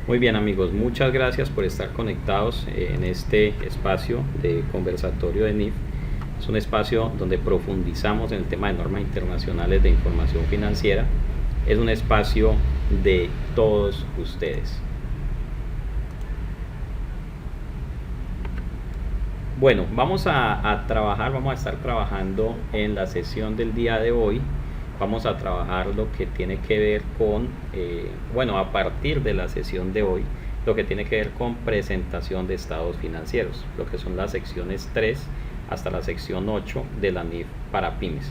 Muy bien amigos, muchas gracias por estar conectados en este espacio de conversatorio de NIF. Es un espacio donde profundizamos en el tema de normas internacionales de información financiera. Es un espacio de todos ustedes. Bueno, vamos a estar trabajando en la sesión del día de hoy. Vamos a trabajar lo que tiene que ver con, a partir de la sesión de hoy, lo que tiene que ver con presentación de estados financieros, lo que son las secciones 3 hasta la sección 8 de la NIF para pymes.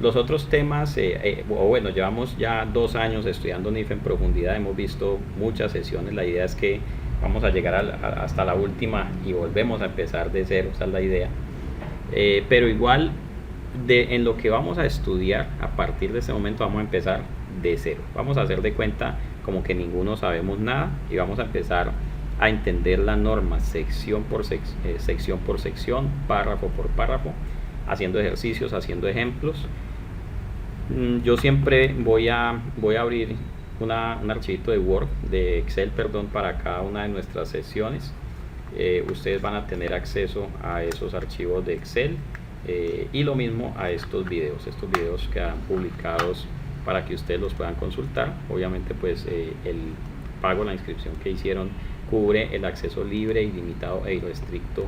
Los otros temas, llevamos ya 2 años estudiando NIF en profundidad, hemos visto muchas sesiones, la idea es que vamos a llegar hasta la última y volvemos a empezar de cero, esa es la idea. Pero igual, en lo que vamos a estudiar, a partir de este momento vamos a empezar de cero. Vamos a hacer de cuenta como que ninguno sabemos nada y vamos a empezar a entender la norma sección por sección, párrafo por párrafo, haciendo ejercicios, haciendo ejemplos. Yo siempre voy a abrir un archivito de Word, de Excel, para cada una de nuestras sesiones. Ustedes van a tener acceso a esos archivos de Excel y lo mismo a estos videos quedan publicados para que ustedes los puedan consultar. Obviamente pues el pago, la inscripción que hicieron cubre el acceso libre, ilimitado e irrestricto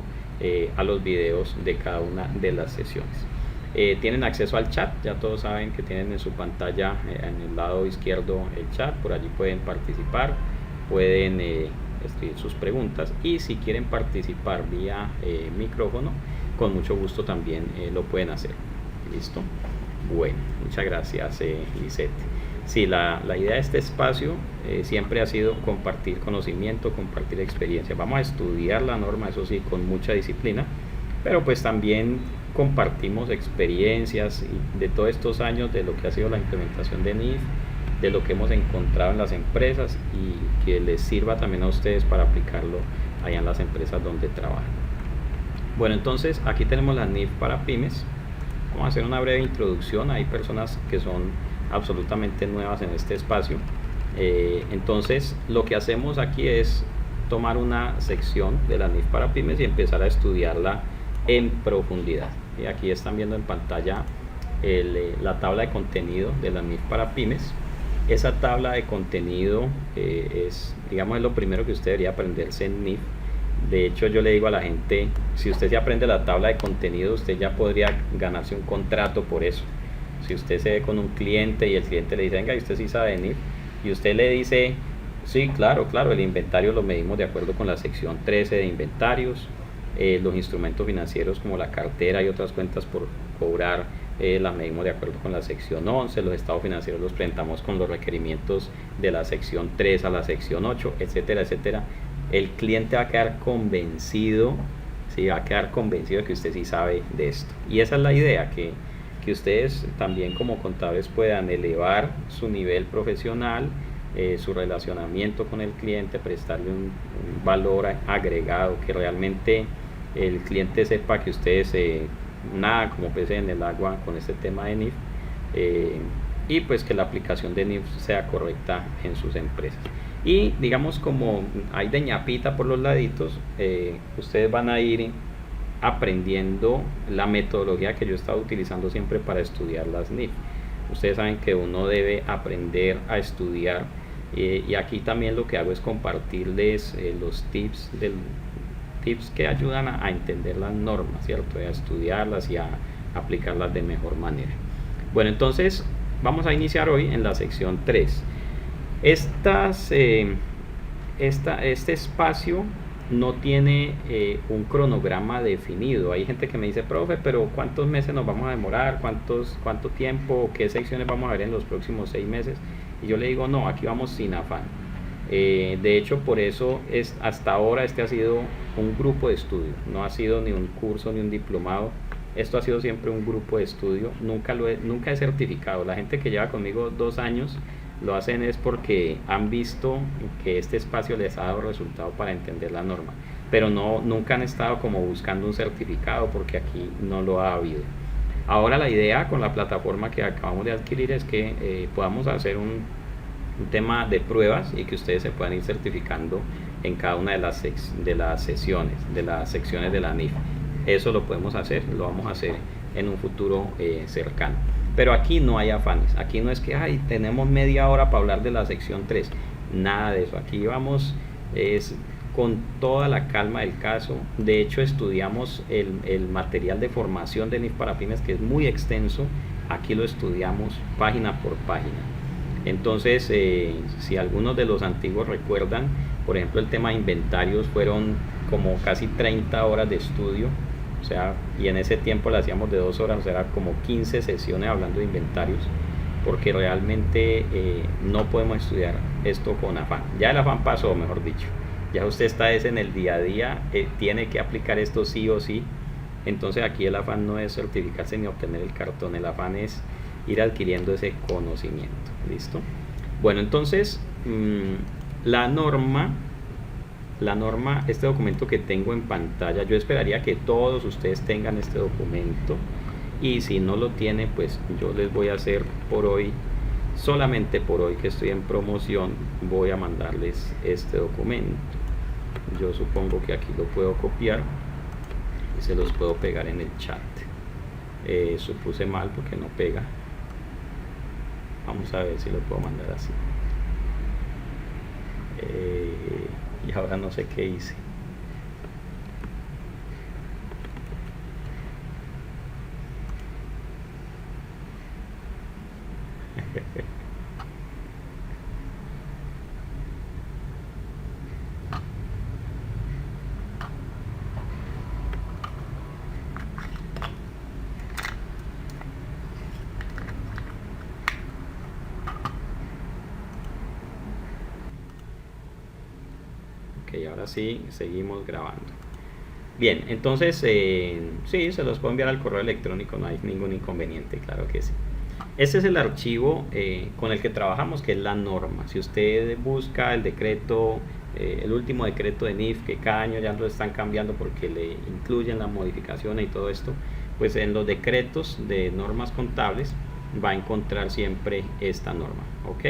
a los videos de cada una de las sesiones. Tienen acceso al chat, ya todos saben que tienen en su pantalla en el lado izquierdo el chat, por allí pueden participar, pueden escribir sus preguntas y si quieren participar vía micrófono, con mucho gusto también lo pueden hacer. ¿Listo? Bueno, muchas gracias Lisette. Sí, la idea de este espacio siempre ha sido compartir conocimiento, compartir experiencia. Vamos a estudiar la norma, eso sí, con mucha disciplina, pero pues también compartimos experiencias de todos estos años de lo que ha sido la implementación de NIF, de lo que hemos encontrado en las empresas y que les sirva también a ustedes para aplicarlo allá en las empresas donde trabajan. Bueno, entonces aquí tenemos la NIF para pymes. Vamos a hacer una breve introducción. Hay personas que son absolutamente nuevas en este espacio. Entonces lo que hacemos aquí es tomar una sección de la NIF para pymes y empezar a estudiarla en profundidad. Y aquí están viendo en pantalla la tabla de contenido de la NIF para pymes. Esa tabla de contenido es lo primero que usted debería aprenderse en NIF. De hecho, yo le digo a la gente, si usted se aprende la tabla de contenido, usted ya podría ganarse un contrato por eso. Si usted se ve con un cliente y el cliente le dice, venga, ¿y usted sí sabe de NIF? Y usted le dice, sí, claro, el inventario lo medimos de acuerdo con la sección 13 de inventarios. Los instrumentos financieros como la cartera y otras cuentas por cobrar las medimos de acuerdo con la sección 11, los estados financieros los presentamos con los requerimientos de la sección 3 a la sección 8, etcétera, etcétera. El cliente va a quedar convencido, de que usted sí sabe de esto. Y esa es la idea, que ustedes también como contadores puedan elevar su nivel profesional, su relacionamiento con el cliente, prestarle un valor agregado, que realmente el cliente sepa que ustedes nada como peces en el agua con este tema de NIF, y pues que la aplicación de NIF sea correcta en sus empresas. Y digamos, como hay de ñapita por los laditos, ustedes van a ir aprendiendo la metodología que yo he estado utilizando siempre para estudiar las NIF. Ustedes saben que uno debe aprender a estudiar, y aquí también lo que hago es compartirles los tips que ayudan a entender las normas, ¿cierto? A estudiarlas y a aplicarlas de mejor manera. Bueno, entonces vamos a iniciar hoy en la sección 3. Este espacio no tiene un cronograma definido. Hay gente que me dice, profe, pero ¿cuántos meses nos vamos a demorar? ¿Cuánto tiempo? ¿Qué secciones vamos a ver en los próximos 6 meses? Y yo le digo, no, aquí vamos sin afán. De hecho, por eso hasta ahora este ha sido un grupo de estudio, no ha sido ni un curso ni un diplomado. Esto ha sido siempre un grupo de estudio. Nunca he certificado. La gente que lleva conmigo 2 años lo hacen es porque han visto que este espacio les ha dado resultado para entender la norma, pero nunca han estado como buscando un certificado, porque aquí no lo ha habido. Ahora la idea con la plataforma que acabamos de adquirir es que podamos hacer un tema de pruebas y que ustedes se puedan ir certificando en cada una de las sesiones, de las secciones de la NIF. Eso lo podemos hacer, lo vamos a hacer en un futuro cercano. Pero aquí no hay afanes, aquí no es que tenemos media hora para hablar de la sección 3, nada de eso. Aquí vamos con toda la calma del caso. De hecho, estudiamos el material de formación de NIF para pymes, que es muy extenso. Aquí lo estudiamos página por página. Entonces, si algunos de los antiguos recuerdan, por ejemplo, el tema de inventarios fueron como casi 30 horas de estudio. O sea, y en ese tiempo lo hacíamos de 2 horas, o sea, como 15 sesiones hablando de inventarios, porque realmente no podemos estudiar esto con afán. Ya el afán pasó, mejor dicho. Ya usted está en el día a día, tiene que aplicar esto sí o sí. Entonces aquí el afán no es certificarse ni obtener el cartón, el afán es ir adquiriendo ese conocimiento. ¿Listo? Bueno, entonces la norma, este documento que tengo en pantalla, yo esperaría que todos ustedes tengan este documento, y si no lo tienen, pues yo les voy a hacer por hoy, solamente por hoy que estoy en promoción, voy a mandarles este documento. Yo supongo que aquí lo puedo copiar y se los puedo pegar en el chat. Supuse mal porque no pega. Vamos a ver si lo puedo mandar así. Y ahora no sé qué hice. Ok, ahora sí, seguimos grabando. Bien, entonces, sí, se los puedo enviar al correo electrónico, no hay ningún inconveniente, claro que sí. Este es el archivo con el que trabajamos, que es la norma. Si usted busca el decreto, el último decreto de NIF, que cada año ya lo están cambiando porque le incluyen la modificación y todo esto, pues en los decretos de normas contables va a encontrar siempre esta norma. Ok.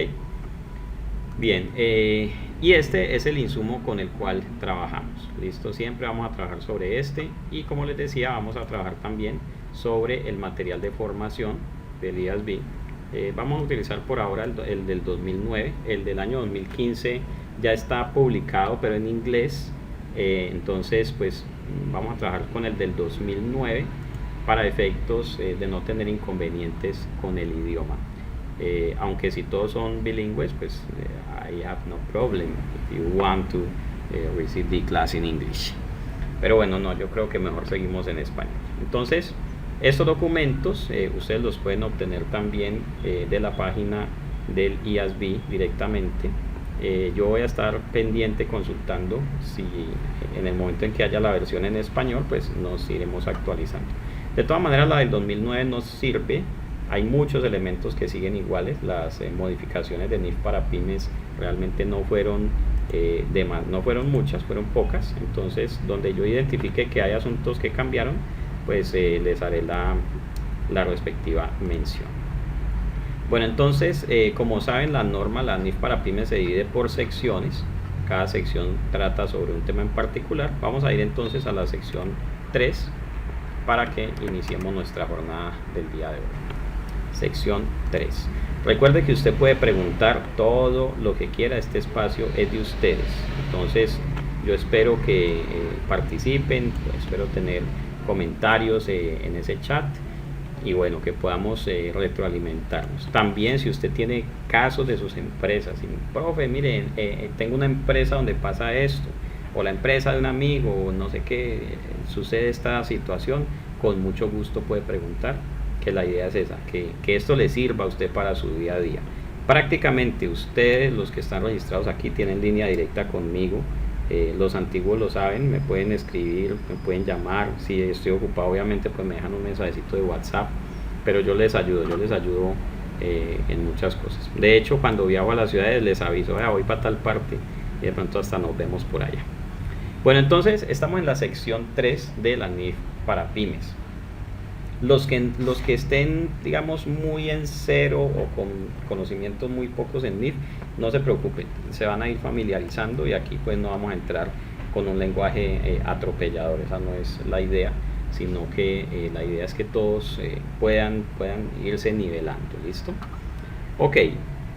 Bien, y este es el insumo con el cual trabajamos. Listo, siempre vamos a trabajar sobre este, y como les decía, vamos a trabajar también sobre el material de formación del IASB. Vamos a utilizar por ahora el del 2009. El del año 2015 ya está publicado, pero en inglés. Entonces, pues vamos a trabajar con el del 2009 para efectos de no tener inconvenientes con el idioma. Aunque si todos son bilingües, pues I have no problem if you want to receive the class in English. Pero bueno, no, yo creo que mejor seguimos en español. Entonces, estos documentos ustedes los pueden obtener también de la página del IASB directamente. Yo voy a estar pendiente consultando si en el momento en que haya la versión en español, pues nos iremos actualizando. De todas maneras, la del 2009 nos sirve. Hay muchos elementos que siguen iguales. Las modificaciones de NIF para pymes realmente no fueron no fueron muchas, fueron pocas. Entonces, donde yo identifique que hay asuntos que cambiaron, pues les haré la respectiva mención. Bueno, entonces, como saben, la norma, la NIF para pymes, se divide por secciones. Cada sección trata sobre un tema en particular. Vamos a ir entonces a la sección 3 para que iniciemos nuestra jornada del día de hoy. Sección 3. Recuerde que usted puede preguntar todo lo que quiera. Este espacio es de ustedes. Entonces, yo espero que participen, espero tener comentarios en ese chat, y bueno, que podamos retroalimentarnos. También, si usted tiene casos de sus empresas, y profe, miren, tengo una empresa donde pasa esto, o la empresa de un amigo, o no sé qué, sucede esta situación, con mucho gusto puede preguntar, que la idea es esa, que esto le sirva a usted para su día a día. Prácticamente ustedes, los que están registrados aquí, tienen línea directa conmigo. Los antiguos lo saben, me pueden escribir, me pueden llamar. Si estoy ocupado, obviamente, pues me dejan un mensajito de WhatsApp, pero yo les ayudo en muchas cosas. De hecho, cuando viajo a las ciudades les aviso, voy para tal parte, y de pronto hasta nos vemos por allá. Bueno, entonces estamos en la sección 3 de la NIF para pymes. Los que estén, digamos, muy en cero o con conocimientos muy pocos en NIF, no se preocupen, se van a ir familiarizando y aquí pues no vamos a entrar con un lenguaje atropellador, esa no es la idea, sino que la idea es que todos puedan irse nivelando, ¿listo? Ok,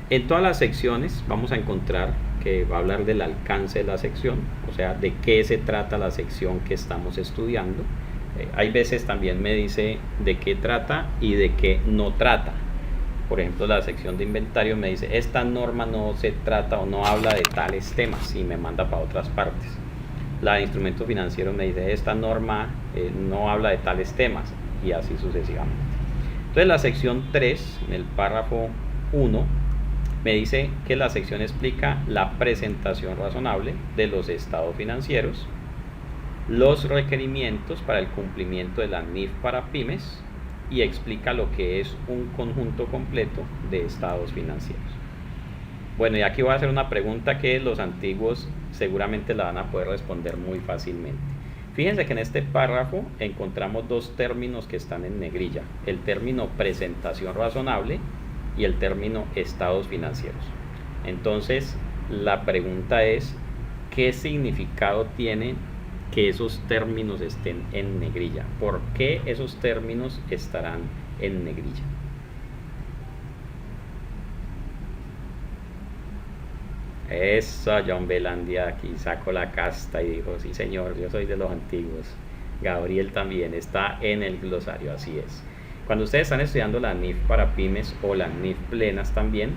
en todas las secciones vamos a encontrar que va a hablar del alcance de la sección, o sea, de qué se trata la sección que estamos estudiando. Hay veces también me dice de qué trata y de qué no trata. Por ejemplo, la sección de inventario me dice esta norma no se trata o no habla de tales temas y me manda para otras partes. La de instrumentos financieros me dice esta norma no habla de tales temas y así sucesivamente. Entonces la sección 3, en el párrafo 1, me dice que la sección explica la presentación razonable de los estados financieros, los requerimientos para el cumplimiento de la NIF para pymes y explica lo que es un conjunto completo de estados financieros. Bueno, y aquí voy a hacer una pregunta que los antiguos seguramente la van a poder responder muy fácilmente. Fíjense que en este párrafo encontramos dos términos que están en negrilla, el término presentación razonable y el término estados financieros. Entonces, la pregunta es, ¿qué significado tiene que esos términos estén en negrilla? ¿Por qué esos términos estarán en negrilla? Eso, John Belandia aquí sacó la casta y dijo, sí señor, yo soy de los antiguos. Gabriel también está en el glosario, así es. Cuando ustedes están estudiando la NIF para pymes o la NIF plenas también,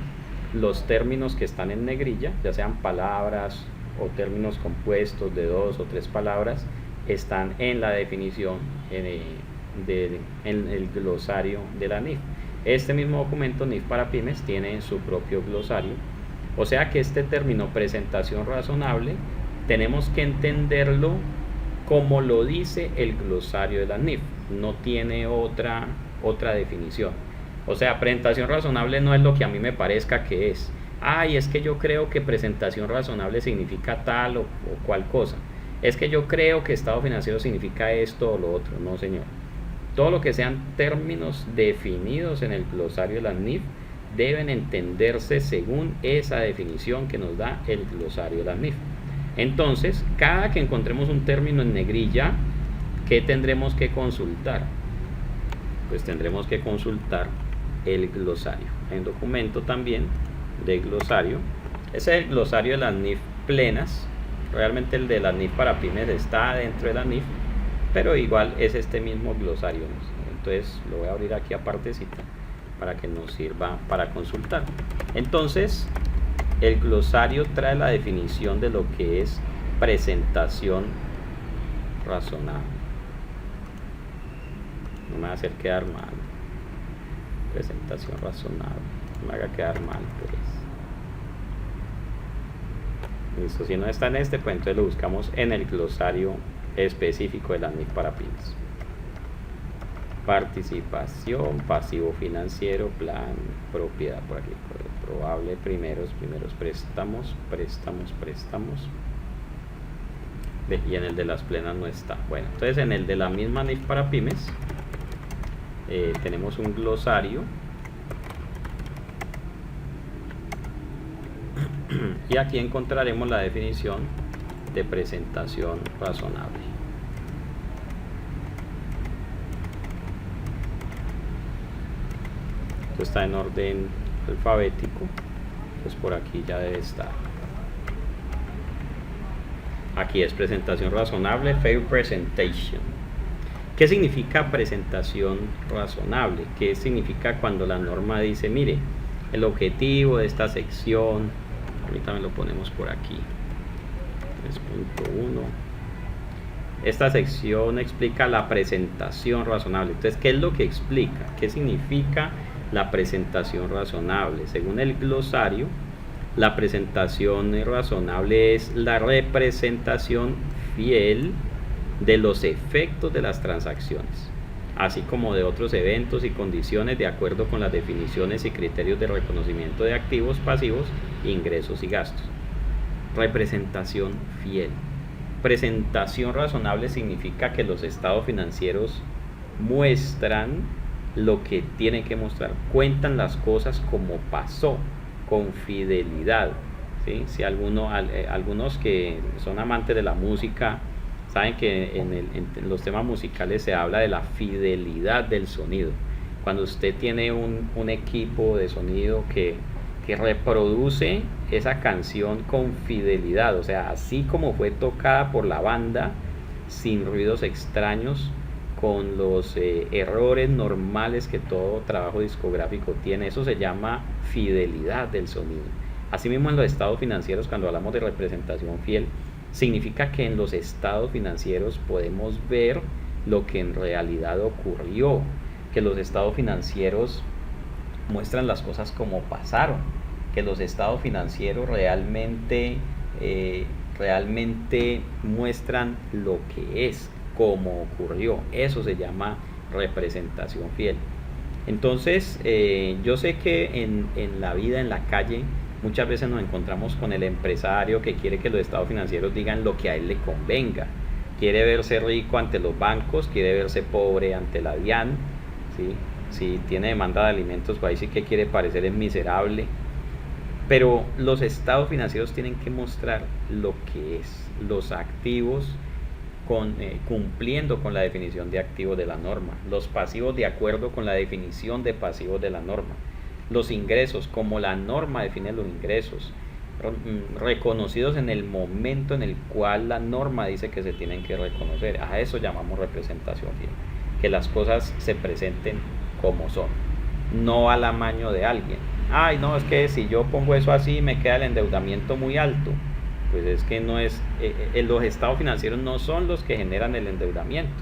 los términos que están en negrilla, ya sean palabras o términos compuestos de 2 o 3 palabras, están en la definición en el glosario de la NIF. Este mismo documento NIF para pymes tiene su propio glosario, o sea que este término presentación razonable tenemos que entenderlo como lo dice el glosario de la NIF, no tiene otra definición. O sea, presentación razonable no es lo que a mí me parezca que es. Ay, es que yo creo que presentación razonable significa tal o cual cosa. Es que yo creo que estado financiero significa esto o lo otro. No, señor. Todo lo que sean términos definidos en el glosario de la NIF deben entenderse según esa definición que nos da el glosario de la NIF. Entonces, cada que encontremos un término en negrilla, ¿qué tendremos que consultar? Pues tendremos que consultar el glosario. Hay un documento también de glosario. Ese es el glosario de las NIF plenas. Realmente el de las NIF para pymes está dentro de la NIF, pero igual es este mismo glosario. Entonces lo voy a abrir aquí apartecita para que nos sirva para consultar. Entonces, el glosario trae la definición de lo que es presentación razonable. No me va a hacer quedar mal. Presentación razonable. No me haga quedar mal, pues. Listo, si no está en este, pues entonces lo buscamos en el glosario específico de la NIF para pymes. Participación, pasivo financiero, plan, propiedad, por aquí, probable, primeros préstamos. Y en el de las plenas no está. Bueno, entonces en el de la misma NIF para pymes tenemos un glosario y aquí encontraremos la definición de presentación razonable. Esto está en orden alfabético, pues por aquí ya debe estar. Aquí es presentación razonable, fair presentation. ¿Qué significa presentación razonable? ¿Qué significa cuando la norma dice, mire, el objetivo de esta sección, ahorita me lo ponemos por aquí, 3.1, esta sección explica la presentación razonable? Entonces, ¿qué es lo que explica? ¿Qué significa la presentación razonable? Según el glosario, la presentación razonable es la representación fiel de los efectos de las transacciones, así como de otros eventos y condiciones de acuerdo con las definiciones y criterios de reconocimiento de activos, pasivos, ingresos y gastos. Representación fiel. Presentación razonable significa que los estados financieros muestran lo que tienen que mostrar, cuentan las cosas como pasó, con fidelidad, ¿sí? Si algunos que son amantes de la música saben que en los temas musicales se habla de la fidelidad del sonido. Cuando usted tiene un equipo de sonido que reproduce esa canción con fidelidad, o sea, así como fue tocada por la banda, sin ruidos extraños, con los errores normales que todo trabajo discográfico tiene. Eso se llama fidelidad del sonido. Asimismo, en los estados financieros, cuando hablamos de representación fiel, significa que en los estados financieros podemos ver lo que en realidad ocurrió, que los estados financieros muestran las cosas como pasaron, que los estados financieros realmente muestran lo que es, como ocurrió. Eso se llama representación fiel. Entonces, yo sé que en la vida, en la calle, muchas veces nos encontramos con el empresario que quiere que los estados financieros digan lo que a él le convenga. Quiere verse rico ante los bancos, quiere verse pobre ante la DIAN, ¿sí? Si tiene demanda de alimentos, pues ahí sí que quiere parecer es miserable. Pero los estados financieros tienen que mostrar lo que es, los activos cumpliendo con la definición de activos de la norma, los pasivos de acuerdo con la definición de pasivos de la norma, los ingresos como la norma define los ingresos, reconocidos en el momento en el cual la norma dice que se tienen que reconocer. A eso llamamos representación fiel, que las cosas se presenten como son, no al amaño de alguien. Ay, no, es que si yo pongo eso así me queda el endeudamiento muy alto. Pues es que no es, los estados financieros no son los que generan el endeudamiento.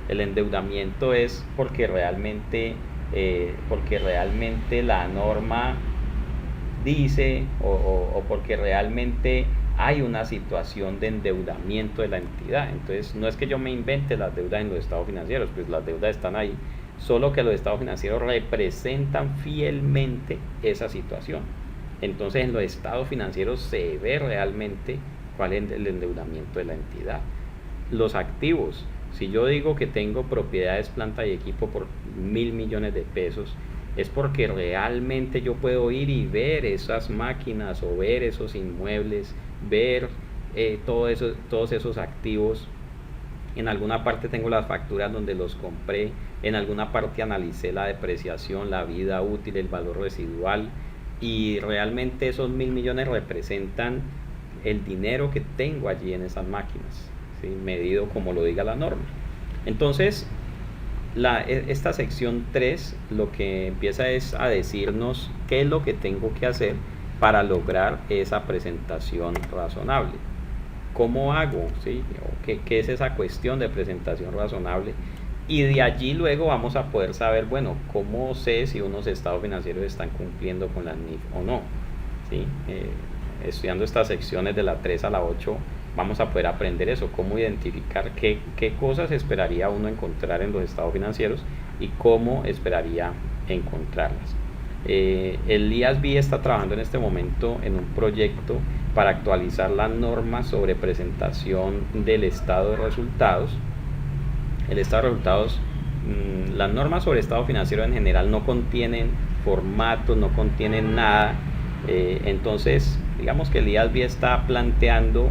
El endeudamiento es porque realmente la norma dice o porque realmente hay una situación de endeudamiento de la entidad. Entonces no es que yo me invente las deudas en los estados financieros, pues las deudas están ahí, solo que los estados financieros representan fielmente esa situación. Entonces en los estados financieros se ve realmente cuál es el endeudamiento de la entidad. Los activos, si yo digo que tengo propiedades, planta y equipo por 1.000 millones de pesos, es porque realmente yo puedo ir y ver esas máquinas o ver esos inmuebles, ver todos esos activos. En alguna parte tengo las facturas donde los compré, en alguna parte analicé la depreciación, la vida útil, el valor residual, y realmente esos 1.000 millones representan el dinero que tengo allí en esas máquinas, ¿sí? Medido como lo diga la norma. Entonces, esta sección 3 lo que empieza es a decirnos qué es lo que tengo que hacer para lograr esa presentación razonable. ¿Cómo hago? ¿Sí? ¿Qué es esa cuestión de presentación razonable? Y de allí luego vamos a poder saber, bueno, cómo sé si unos estados financieros están cumpliendo con la NIF o no, ¿sí? Estudiando estas secciones de la 3 a la 8 vamos a poder aprender eso, cómo identificar qué cosas esperaría uno encontrar en los estados financieros y cómo esperaría encontrarlas. El IASB está trabajando en este momento en un proyecto para actualizar la norma sobre presentación del estado de resultados. El estado de resultados, las normas sobre estado financiero en general no contienen formatos, no contienen nada. Entonces, digamos que el IASB está planteando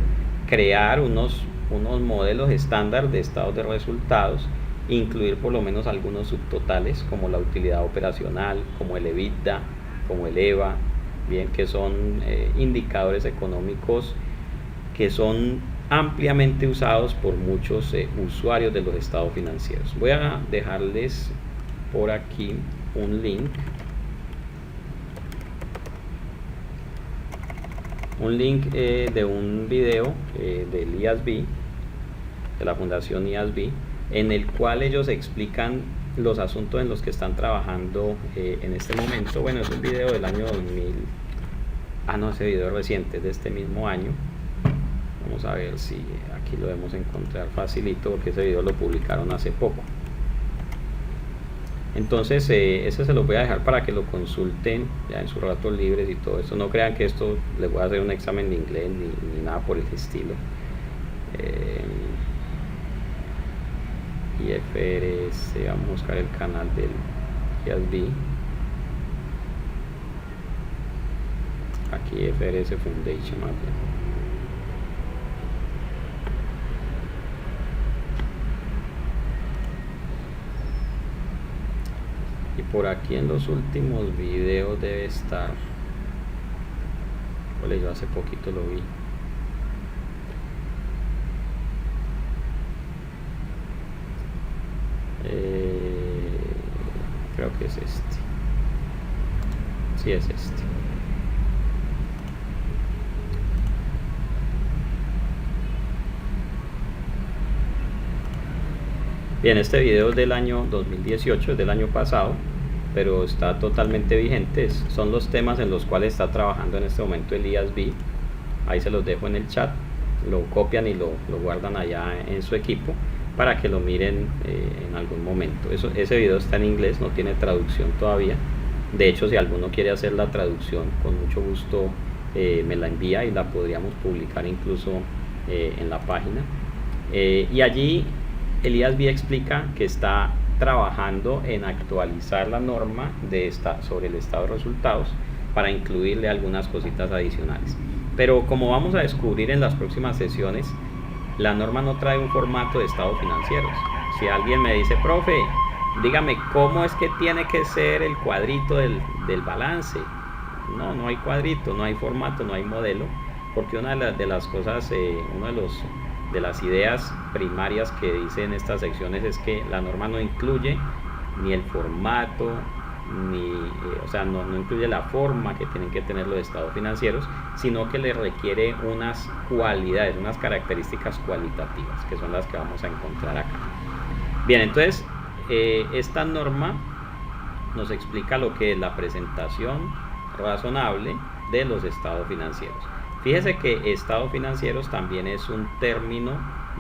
crear unos modelos estándar de estados de resultados, incluir por lo menos algunos subtotales como la utilidad operacional, como el EBITDA, como el EVA, bien, que son indicadores económicos que son ampliamente usados por muchos usuarios de los estados financieros. Voy a dejarles por aquí un link de un video del IASB, de la Fundación IASB, en el cual ellos explican los asuntos en los que están trabajando en este momento. Bueno, es un video del año 2000. Ese video es reciente, de este mismo año. Vamos a ver si aquí lo debemos encontrar facilito, porque ese video lo publicaron hace poco. Entonces ese se los voy a dejar para que lo consulten ya en sus ratos libres y todo eso. No crean que esto les voy a hacer un examen de inglés ni nada por el estilo. IFRS, vamos a buscar el canal del IASB. Aquí IFRS Foundation más bien. Y por aquí en los últimos videos debe estar. Ole, yo hace poquito lo vi. Creo que es este. Sí, es este. Bien, este video es del año 2018, es del año pasado, pero está totalmente vigente. Son los temas en los cuales está trabajando en este momento el IASB. Ahí se los dejo en el chat, lo copian y lo guardan allá en su equipo para que lo miren en algún momento. Ese video está en inglés, no tiene traducción todavía. De hecho, si alguno quiere hacer la traducción, con mucho gusto me la envía y la podríamos publicar incluso en la página. Y allí el IASB explica que está trabajando en actualizar la norma sobre el estado de resultados para incluirle algunas cositas adicionales. Pero como vamos a descubrir en las próximas sesiones, la norma no trae un formato de estados financieros. Si alguien me dice, profe, dígame cómo es que tiene que ser el cuadrito del balance. No hay cuadrito, no hay formato, no hay modelo, porque una de las cosas, de las ideas primarias que dice en estas secciones es que la norma no incluye ni el formato, no incluye la forma que tienen que tener los estados financieros, sino que le requiere unas cualidades, unas características cualitativas, que son las que vamos a encontrar acá. Bien, entonces esta norma nos explica lo que es la presentación razonable de los estados financieros. Fíjese que estados financieros también es un término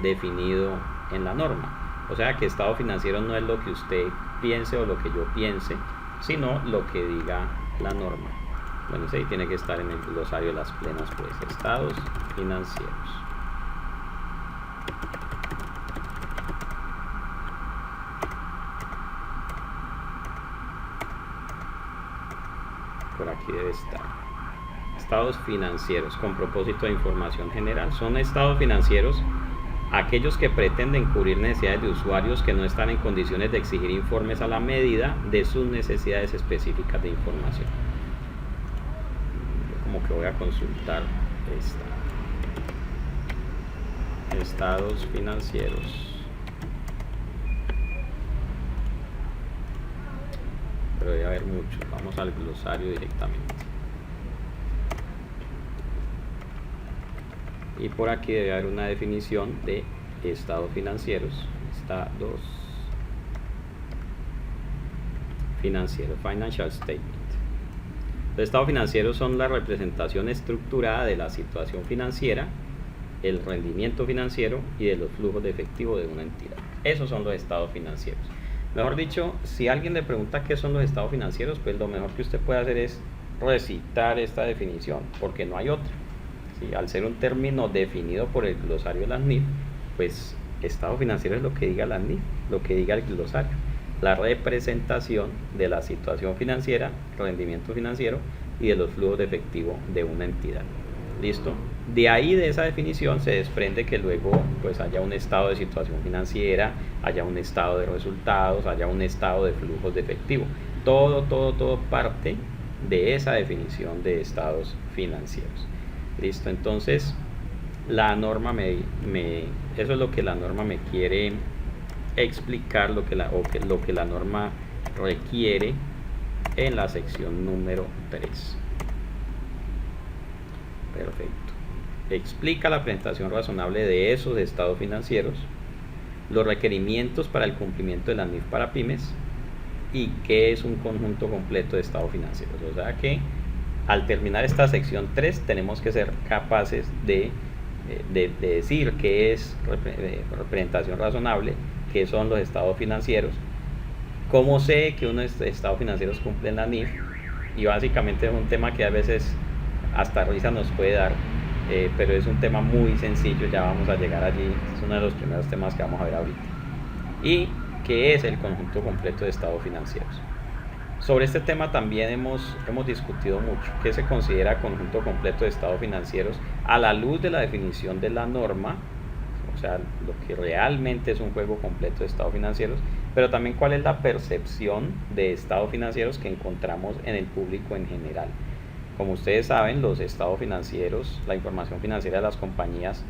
definido en la norma. O sea que estado financiero no es lo que usted piense o lo que yo piense, sino lo que diga la norma. Bueno, ese ahí tiene que estar en el glosario de las plenas, pues, estados financieros. Por aquí debe estar. Estados financieros con propósito de información general. Son estados financieros aquellos que pretenden cubrir necesidades de usuarios que no están en condiciones de exigir informes a la medida de sus necesidades específicas de información. Yo como que voy a consultar estados financieros. Pero debe haber muchos. Vamos al glosario directamente. Y por aquí debe haber una definición de estados financieros. Estados financieros, financial statement. Los estados financieros son la representación estructurada de la situación financiera, el rendimiento financiero y de los flujos de efectivo de una entidad. Esos son los estados financieros. Mejor dicho, si alguien le pregunta qué son los estados financieros, pues lo mejor que usted puede hacer es recitar esta definición, porque no hay otra. Al ser un término definido por el glosario de la NIF, pues estado financiero es lo que diga la NIF, lo que diga el glosario, la representación de la situación financiera, rendimiento financiero y de los flujos de efectivo de una entidad. ¿Listo? De ahí, de esa definición, se desprende que luego pues haya un estado de situación financiera, haya un estado de resultados, haya un estado de flujos de efectivo. Todo parte de esa definición de estados financieros. Listo, entonces la norma eso es lo que la norma me quiere explicar, lo que la norma requiere en la sección número 3. Perfecto. Explica la presentación razonable de esos estados financieros, los requerimientos para el cumplimiento de la NIF para pymes y qué es un conjunto completo de estados financieros. O sea que al terminar esta sección 3 tenemos que ser capaces de decir qué es representación razonable, qué son los estados financieros, cómo sé que unos estados financieros cumplen la NIF, y básicamente es un tema que a veces hasta risa nos puede dar, pero es un tema muy sencillo, ya vamos a llegar allí, es uno de los primeros temas que vamos a ver ahorita. y qué es el conjunto completo de estados financieros. Sobre este tema también hemos discutido mucho qué se considera conjunto completo de estados financieros a la luz de la definición de la norma, o sea, lo que realmente es un juego completo de estados financieros, pero también cuál es la percepción de estados financieros que encontramos en el público en general. Como ustedes saben, los estados financieros, la información financiera de las compañías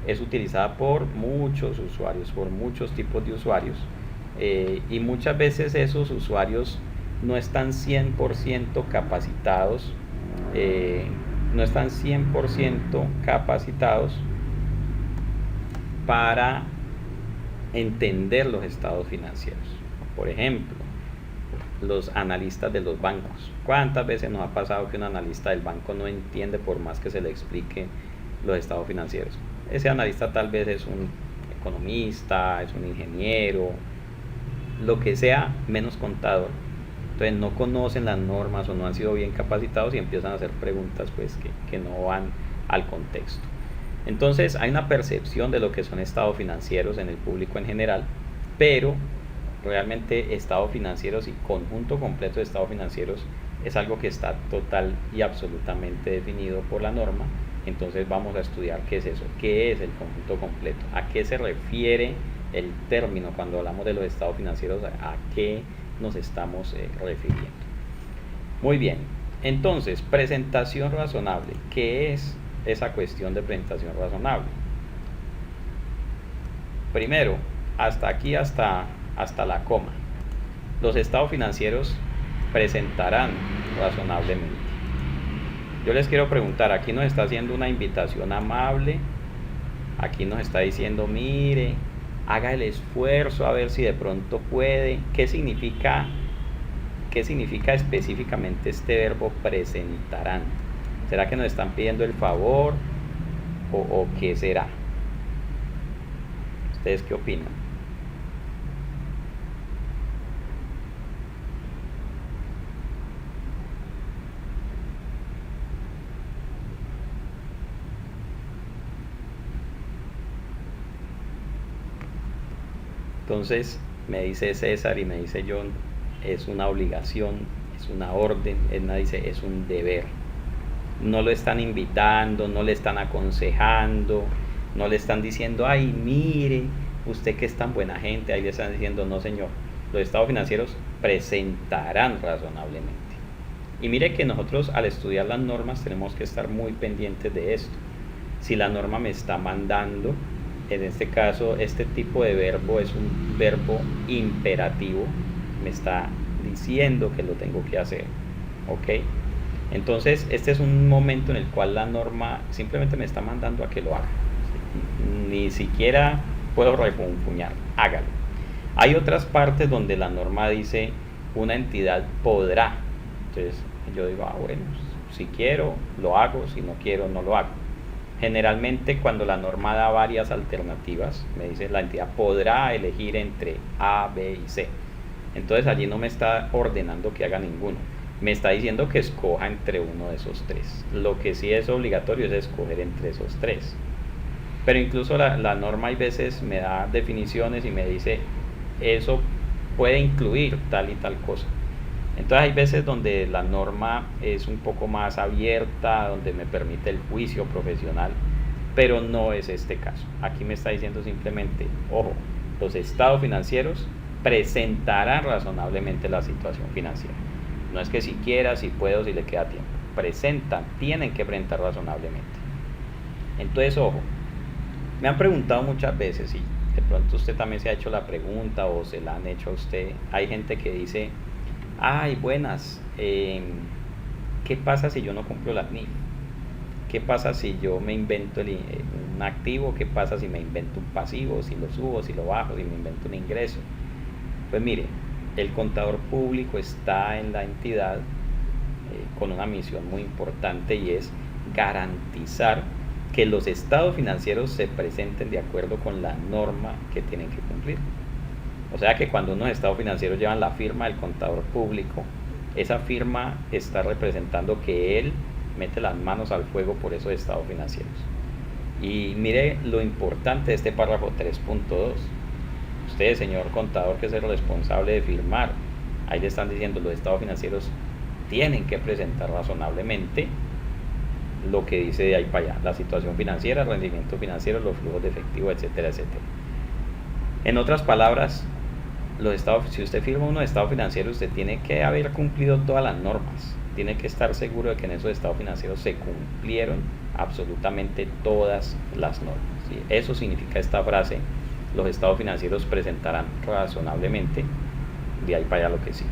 es utilizada por muchos usuarios, por muchos tipos de usuarios, y muchas veces esos usuarios no están 100% capacitados, no están 100% capacitados para entender los estados financieros. Por ejemplo, los analistas de los bancos. ¿Cuántas veces nos ha pasado que un analista del banco no entiende por más que se le explique los estados financieros? Ese analista tal vez es un economista, es un ingeniero, lo que sea, menos contador. Entonces no conocen las normas o no han sido bien capacitados y empiezan a hacer preguntas pues que no van al contexto. Entonces hay una percepción de lo que son estados financieros en el público en general, pero realmente estados financieros y conjunto completo de estados financieros es algo que está total y absolutamente definido por la norma. Entonces vamos a estudiar qué es eso, qué es el conjunto completo, a qué se refiere el término cuando hablamos de los estados financieros, a qué nos estamos refiriendo. Muy bien, entonces presentación razonable. ¿Qué es esa cuestión de presentación razonable? Primero, hasta aquí, hasta la coma, los estados financieros presentarán razonablemente. Yo les quiero preguntar, aquí nos está haciendo una invitación amable, aquí nos está diciendo, mire, haga el esfuerzo a ver si de pronto puede. ¿Qué significa específicamente este verbo presentarán? ¿Será que nos están pidiendo el favor o qué será? ¿Ustedes qué opinan? Entonces me dice César y me dice John, es una obligación, es una orden. Edna dice, es un deber. No lo están invitando, no le están aconsejando, no le están diciendo, ay, mire, usted que es tan buena gente. Ahí le están diciendo, no señor, los estados financieros presentarán razonablemente. Y mire que nosotros al estudiar las normas tenemos que estar muy pendientes de esto. Si la norma me está mandando, en este caso este tipo de verbo es un verbo imperativo, me está diciendo que lo tengo que hacer, ¿ok? Entonces este es un momento en el cual la norma simplemente me está mandando a que lo haga, ni siquiera puedo refunfuñar, hágalo. Hay otras partes donde la norma dice una entidad podrá, entonces yo digo, bueno, si quiero lo hago, si no quiero no lo hago. Generalmente cuando la norma da varias alternativas, me dice la entidad podrá elegir entre A, B y C. Entonces allí no me está ordenando que haga ninguno, me está diciendo que escoja entre uno de esos tres. Lo que sí es obligatorio es escoger entre esos tres. Pero incluso la norma hay veces me da definiciones y me dice eso puede incluir tal y tal cosa. Entonces hay veces donde la norma es un poco más abierta, donde me permite el juicio profesional, pero no es este caso. Aquí me está diciendo simplemente, ojo, los estados financieros presentarán razonablemente la situación financiera. No es que si quiera, si puedo, si le queda tiempo. Presentan, tienen que presentar razonablemente. Entonces, ojo, me han preguntado muchas veces, y de pronto usted también se ha hecho la pregunta o se la han hecho a usted. Hay gente que dice, ay, buenas, ¿qué pasa si yo no cumplo las NIF? ¿Qué pasa si yo me invento un activo? ¿Qué pasa si me invento un pasivo? Si lo subo, si lo bajo, si me invento un ingreso. Pues mire, el contador público está en la entidad con una misión muy importante y es garantizar que los estados financieros se presenten de acuerdo con la norma que tienen que cumplir. O sea que cuando unos estados financieros llevan la firma del contador público, esa firma está representando que él mete las manos al fuego por esos estados financieros. Y mire lo importante de este párrafo 3.2. usted, señor contador, que es el responsable de firmar, ahí le están diciendo los estados financieros tienen que presentar razonablemente lo que dice de ahí para allá, la situación financiera, el rendimiento financiero, los flujos de efectivo, etcétera, etcétera. En otras palabras, si usted firma unos estados financieros, usted tiene que haber cumplido todas las normas, tiene que estar seguro de que en esos estados financieros se cumplieron absolutamente todas las normas, ¿sí? Eso significa esta frase: los estados financieros presentarán razonablemente, de ahí para allá lo que sigue.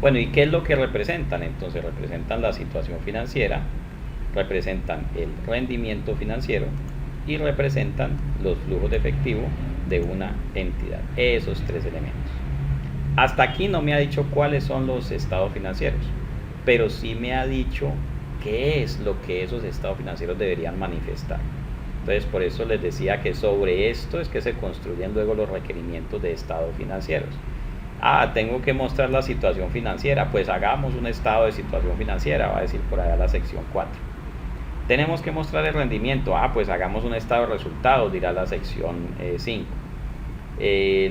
Bueno, ¿y qué es lo que representan? Entonces representan la situación financiera, representan el rendimiento financiero y representan los flujos de efectivo de una entidad. Esos tres elementos. Hasta aquí no me ha dicho cuáles son los estados financieros, pero sí me ha dicho qué es lo que esos estados financieros deberían manifestar. Entonces, por eso les decía que sobre esto es que se construyen luego los requerimientos de estados financieros. Tengo que mostrar la situación financiera, pues hagamos un estado de situación financiera, va a decir por allá la sección 4. Tenemos que mostrar el rendimiento, pues hagamos un estado de resultados, dirá la sección 5.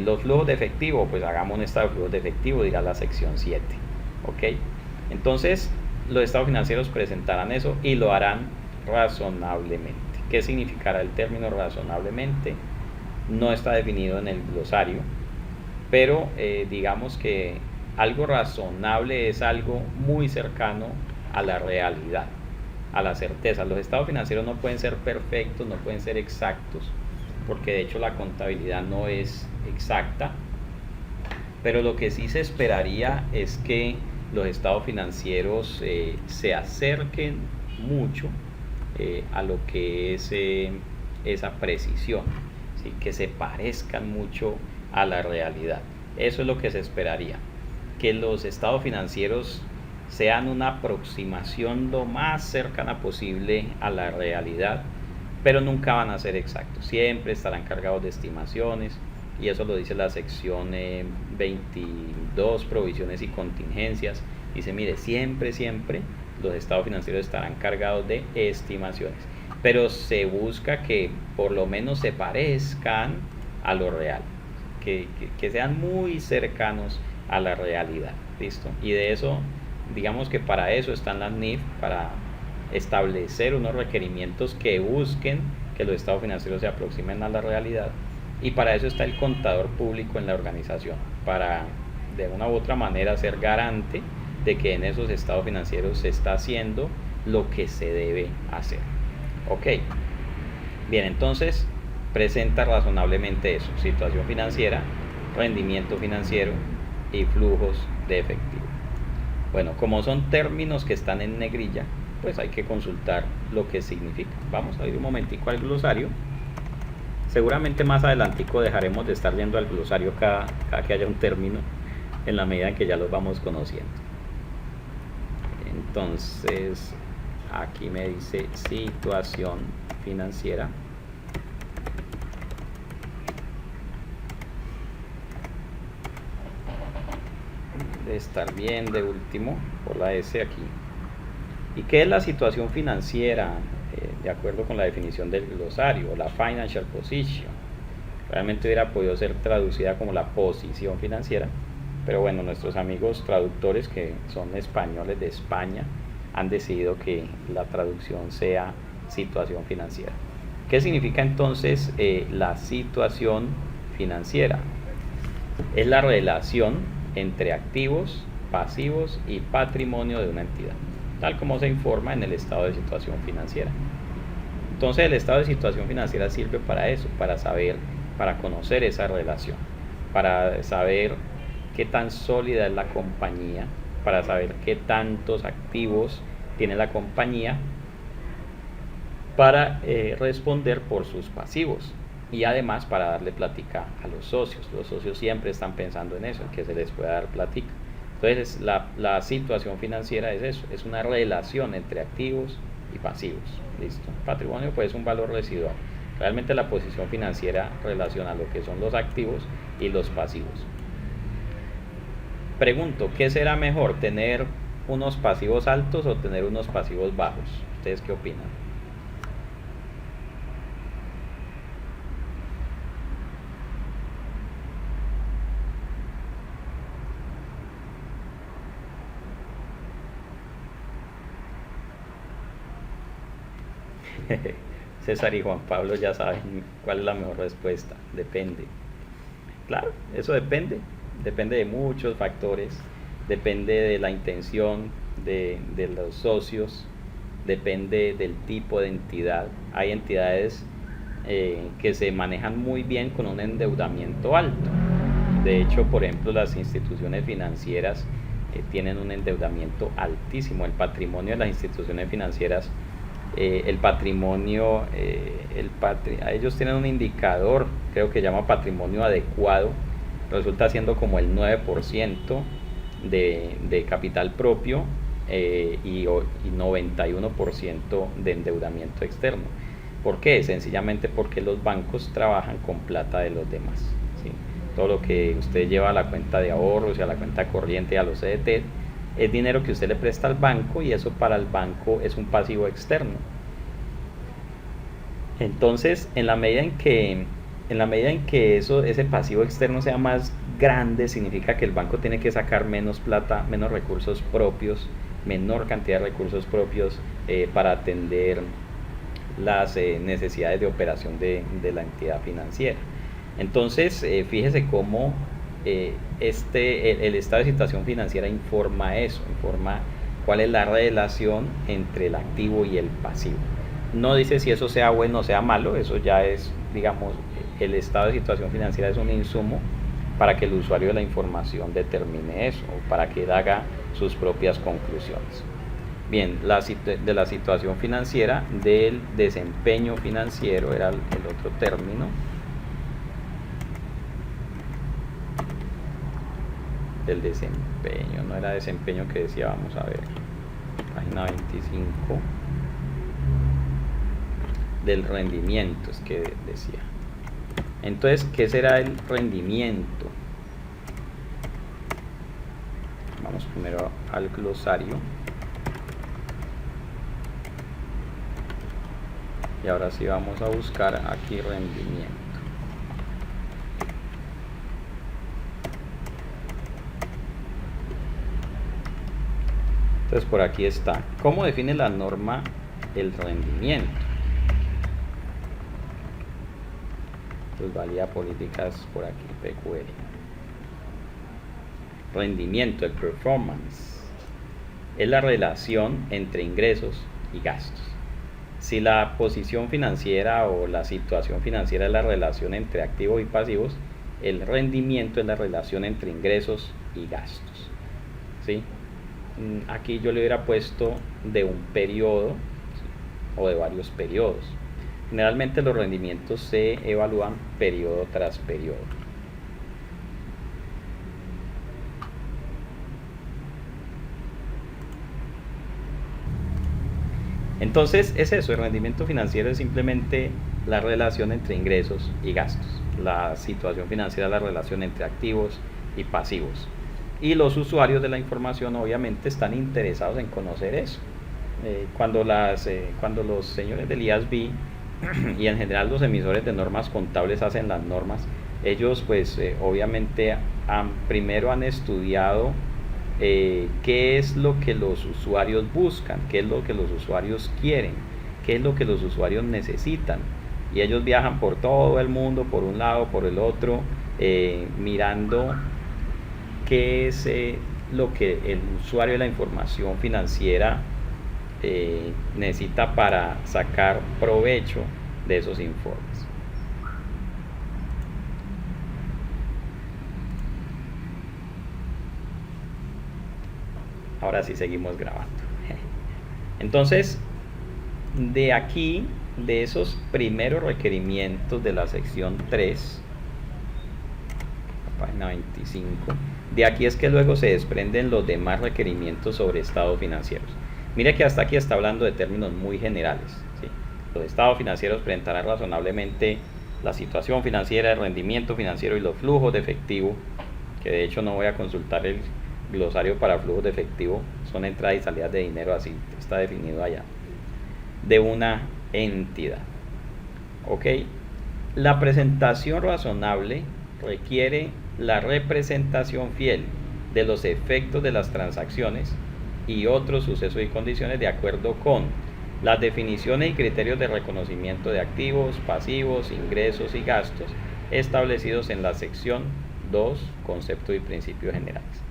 Los flujos de efectivo, pues hagamos un estado de flujos de efectivo, dirá la sección 7. ¿Ok? Entonces, los estados financieros presentarán eso y lo harán razonablemente. ¿Qué significará el término razonablemente? No está definido en el glosario, pero digamos que algo razonable es algo muy cercano a la realidad, a la certeza. Los estados financieros no pueden ser perfectos, no pueden ser exactos, porque de hecho la contabilidad no es exacta, pero lo que sí se esperaría es que los estados financieros se acerquen mucho a lo que es esa precisión, ¿sí? Que se parezcan mucho a la realidad. Eso es lo que se esperaría, que los estados financieros sean una aproximación lo más cercana posible a la realidad, pero nunca van a ser exactos, siempre estarán cargados de estimaciones, y eso lo dice la sección 22, provisiones y contingencias. Dice, mire, siempre los estados financieros estarán cargados de estimaciones, pero se busca que por lo menos se parezcan a lo real, que sean muy cercanos a la realidad. ¿Listo? Y de eso, digamos que para eso están las NIF, para establecer unos requerimientos que busquen que los estados financieros se aproximen a la realidad, y para eso está el contador público en la organización, para de una u otra manera ser garante de que en esos estados financieros se está haciendo lo que se debe hacer. Ok, bien, entonces presenta razonablemente eso: situación financiera, rendimiento financiero y flujos de efectivo. Bueno, como son términos que están en negrilla, pues hay que consultar lo que significa. Vamos a ir un momentico al glosario. Seguramente más adelantico dejaremos de estar yendo al glosario cada que haya un término, en la medida en que ya los vamos conociendo. Entonces, aquí me dice situación financiera. Debe estar bien de último por la S aquí. ¿Y qué es la situación financiera? De acuerdo con la definición del glosario, la financial position. Realmente hubiera podido ser traducida como la posición financiera, pero bueno, nuestros amigos traductores, que son españoles de España, han decidido que la traducción sea situación financiera. ¿Qué significa entonces la situación financiera? Es la relación entre activos, pasivos y patrimonio de una entidad, tal como se informa en el estado de situación financiera. Entonces el estado de situación financiera sirve para eso, para saber, para conocer esa relación, para saber qué tan sólida es la compañía, para saber qué tantos activos tiene la compañía, para responder por sus pasivos, y además para darle plática a los socios. Los socios siempre están pensando en eso, en que se les pueda dar plática. Entonces la situación financiera es eso, es una relación entre activos y pasivos. ¿Listo? Patrimonio pues es un valor residual. Realmente la posición financiera relaciona lo que son los activos y los pasivos. Pregunto, ¿qué será mejor, tener unos pasivos altos o tener unos pasivos bajos? ¿Ustedes qué opinan? César y Juan Pablo ya saben cuál es la mejor respuesta. Depende. Claro, eso depende. Depende de muchos factores. Depende de la intención de los socios. Depende del tipo de entidad. Hay entidades que se manejan muy bien con un endeudamiento alto. De hecho, por ejemplo, las instituciones financieras tienen un endeudamiento altísimo. El patrimonio de las instituciones financieras, el patrimonio, ellos tienen un indicador, creo que se llama patrimonio adecuado, resulta siendo como el 9% de capital propio y 91% de endeudamiento externo. ¿Por qué? Sencillamente porque los bancos trabajan con plata de los demás, ¿sí? Todo lo que usted lleva a la cuenta de ahorros y a la cuenta corriente y a los CDT es dinero que usted le presta al banco, y eso para el banco es un pasivo externo. Entonces, en la medida en que ese pasivo externo sea más grande, significa que el banco tiene que sacar menos plata, menos recursos propios, menor cantidad de recursos propios para atender las necesidades de operación de la entidad financiera. Entonces, fíjese cómo el estado de situación financiera informa eso, informa cuál es la relación entre el activo y el pasivo. No dice si eso sea bueno o sea malo, eso ya es, digamos, el estado de situación financiera es un insumo para que el usuario de la información determine eso, o para que él haga sus propias conclusiones. Bien, de la situación financiera, del desempeño financiero era el otro término. Del desempeño, no era desempeño que decía, vamos a ver, página 25, del rendimiento es que decía. Entonces, ¿qué será el rendimiento? Vamos primero al glosario. Y ahora sí vamos a buscar aquí rendimiento. Entonces por aquí está. ¿Cómo define la norma el rendimiento? Plusvalía políticas por aquí, PQR. Rendimiento, el performance, es la relación entre ingresos y gastos. Si la posición financiera o la situación financiera es la relación entre activos y pasivos, el rendimiento es la relación entre ingresos y gastos, ¿sí? Aquí yo le hubiera puesto de un periodo, ¿sí?, o de varios periodos. Generalmente los rendimientos se evalúan periodo tras periodo. Entonces es eso, el rendimiento financiero es simplemente la relación entre ingresos y gastos. La situación financiera es la relación entre activos y pasivos. Y los usuarios de la información obviamente están interesados en conocer eso. Cuando los señores del IASB y en general los emisores de normas contables hacen las normas, ellos pues obviamente primero han estudiado qué es lo que los usuarios buscan, qué es lo que los usuarios quieren, qué es lo que los usuarios necesitan. Y ellos viajan por todo el mundo, por un lado, por el otro, mirando qué es lo que el usuario de la información financiera necesita para sacar provecho de esos informes. Ahora sí seguimos grabando. Entonces, de aquí, de esos primeros requerimientos de la sección 3, página 25, de aquí es que luego se desprenden los demás requerimientos sobre estados financieros. Mire que hasta aquí está hablando de términos muy generales, ¿sí? Los estados financieros presentarán razonablemente la situación financiera, el rendimiento financiero y los flujos de efectivo, que de hecho no voy a consultar el glosario para flujos de efectivo, son entradas y salidas de dinero, así está definido allá, de una entidad. Ok, la presentación razonable requiere la representación fiel de los efectos de las transacciones y otros sucesos y condiciones de acuerdo con Las definiciones y criterios de reconocimiento de activos, pasivos, ingresos y gastos establecidos en la sección 2, conceptos y principios generales.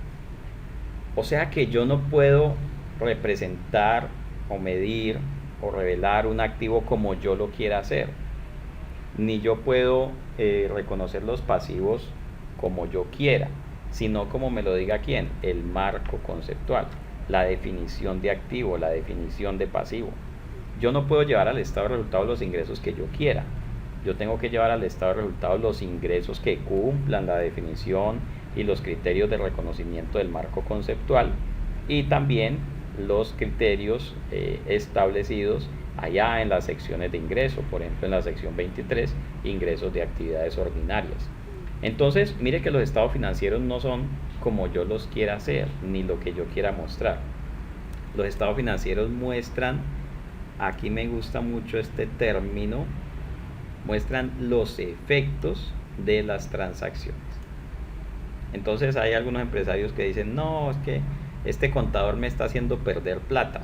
O sea que yo no puedo representar o medir o revelar un activo como yo lo quiera hacer, ni yo puedo reconocer los pasivos como yo quiera, sino como me lo diga quién, el marco conceptual, la definición de activo, la definición de pasivo. Yo no puedo llevar al estado de resultados los ingresos que yo quiera. Yo tengo que llevar al estado de resultados los ingresos que cumplan la definición y los criterios de reconocimiento del marco conceptual, y también los criterios establecidos allá en las secciones de ingreso, por ejemplo en la sección 23, ingresos de actividades ordinarias. Entonces, mire que los estados financieros no son como yo los quiera hacer, ni lo que yo quiera mostrar. Los estados financieros muestran, aquí me gusta mucho este término, muestran los efectos de las transacciones. Entonces hay algunos empresarios que dicen, no, es que este contador me está haciendo perder plata.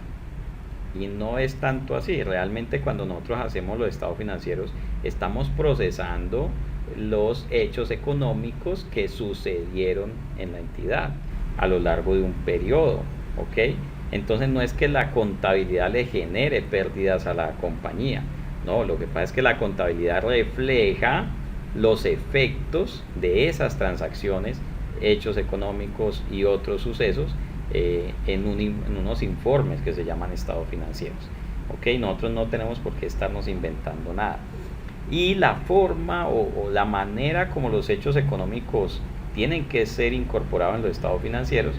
Y no es tanto así. Realmente cuando nosotros hacemos los estados financieros, estamos procesando los hechos económicos que sucedieron en la entidad a lo largo de un periodo, ¿ok? Entonces no es que la contabilidad le genere pérdidas a la compañía. No, lo que pasa es que la contabilidad refleja los efectos de esas transacciones, hechos económicos y otros sucesos en unos informes que se llaman estados financieros. ¿Ok? Nosotros no tenemos por qué estarnos inventando nada. Y la forma o la manera como los hechos económicos tienen que ser incorporados en los estados financieros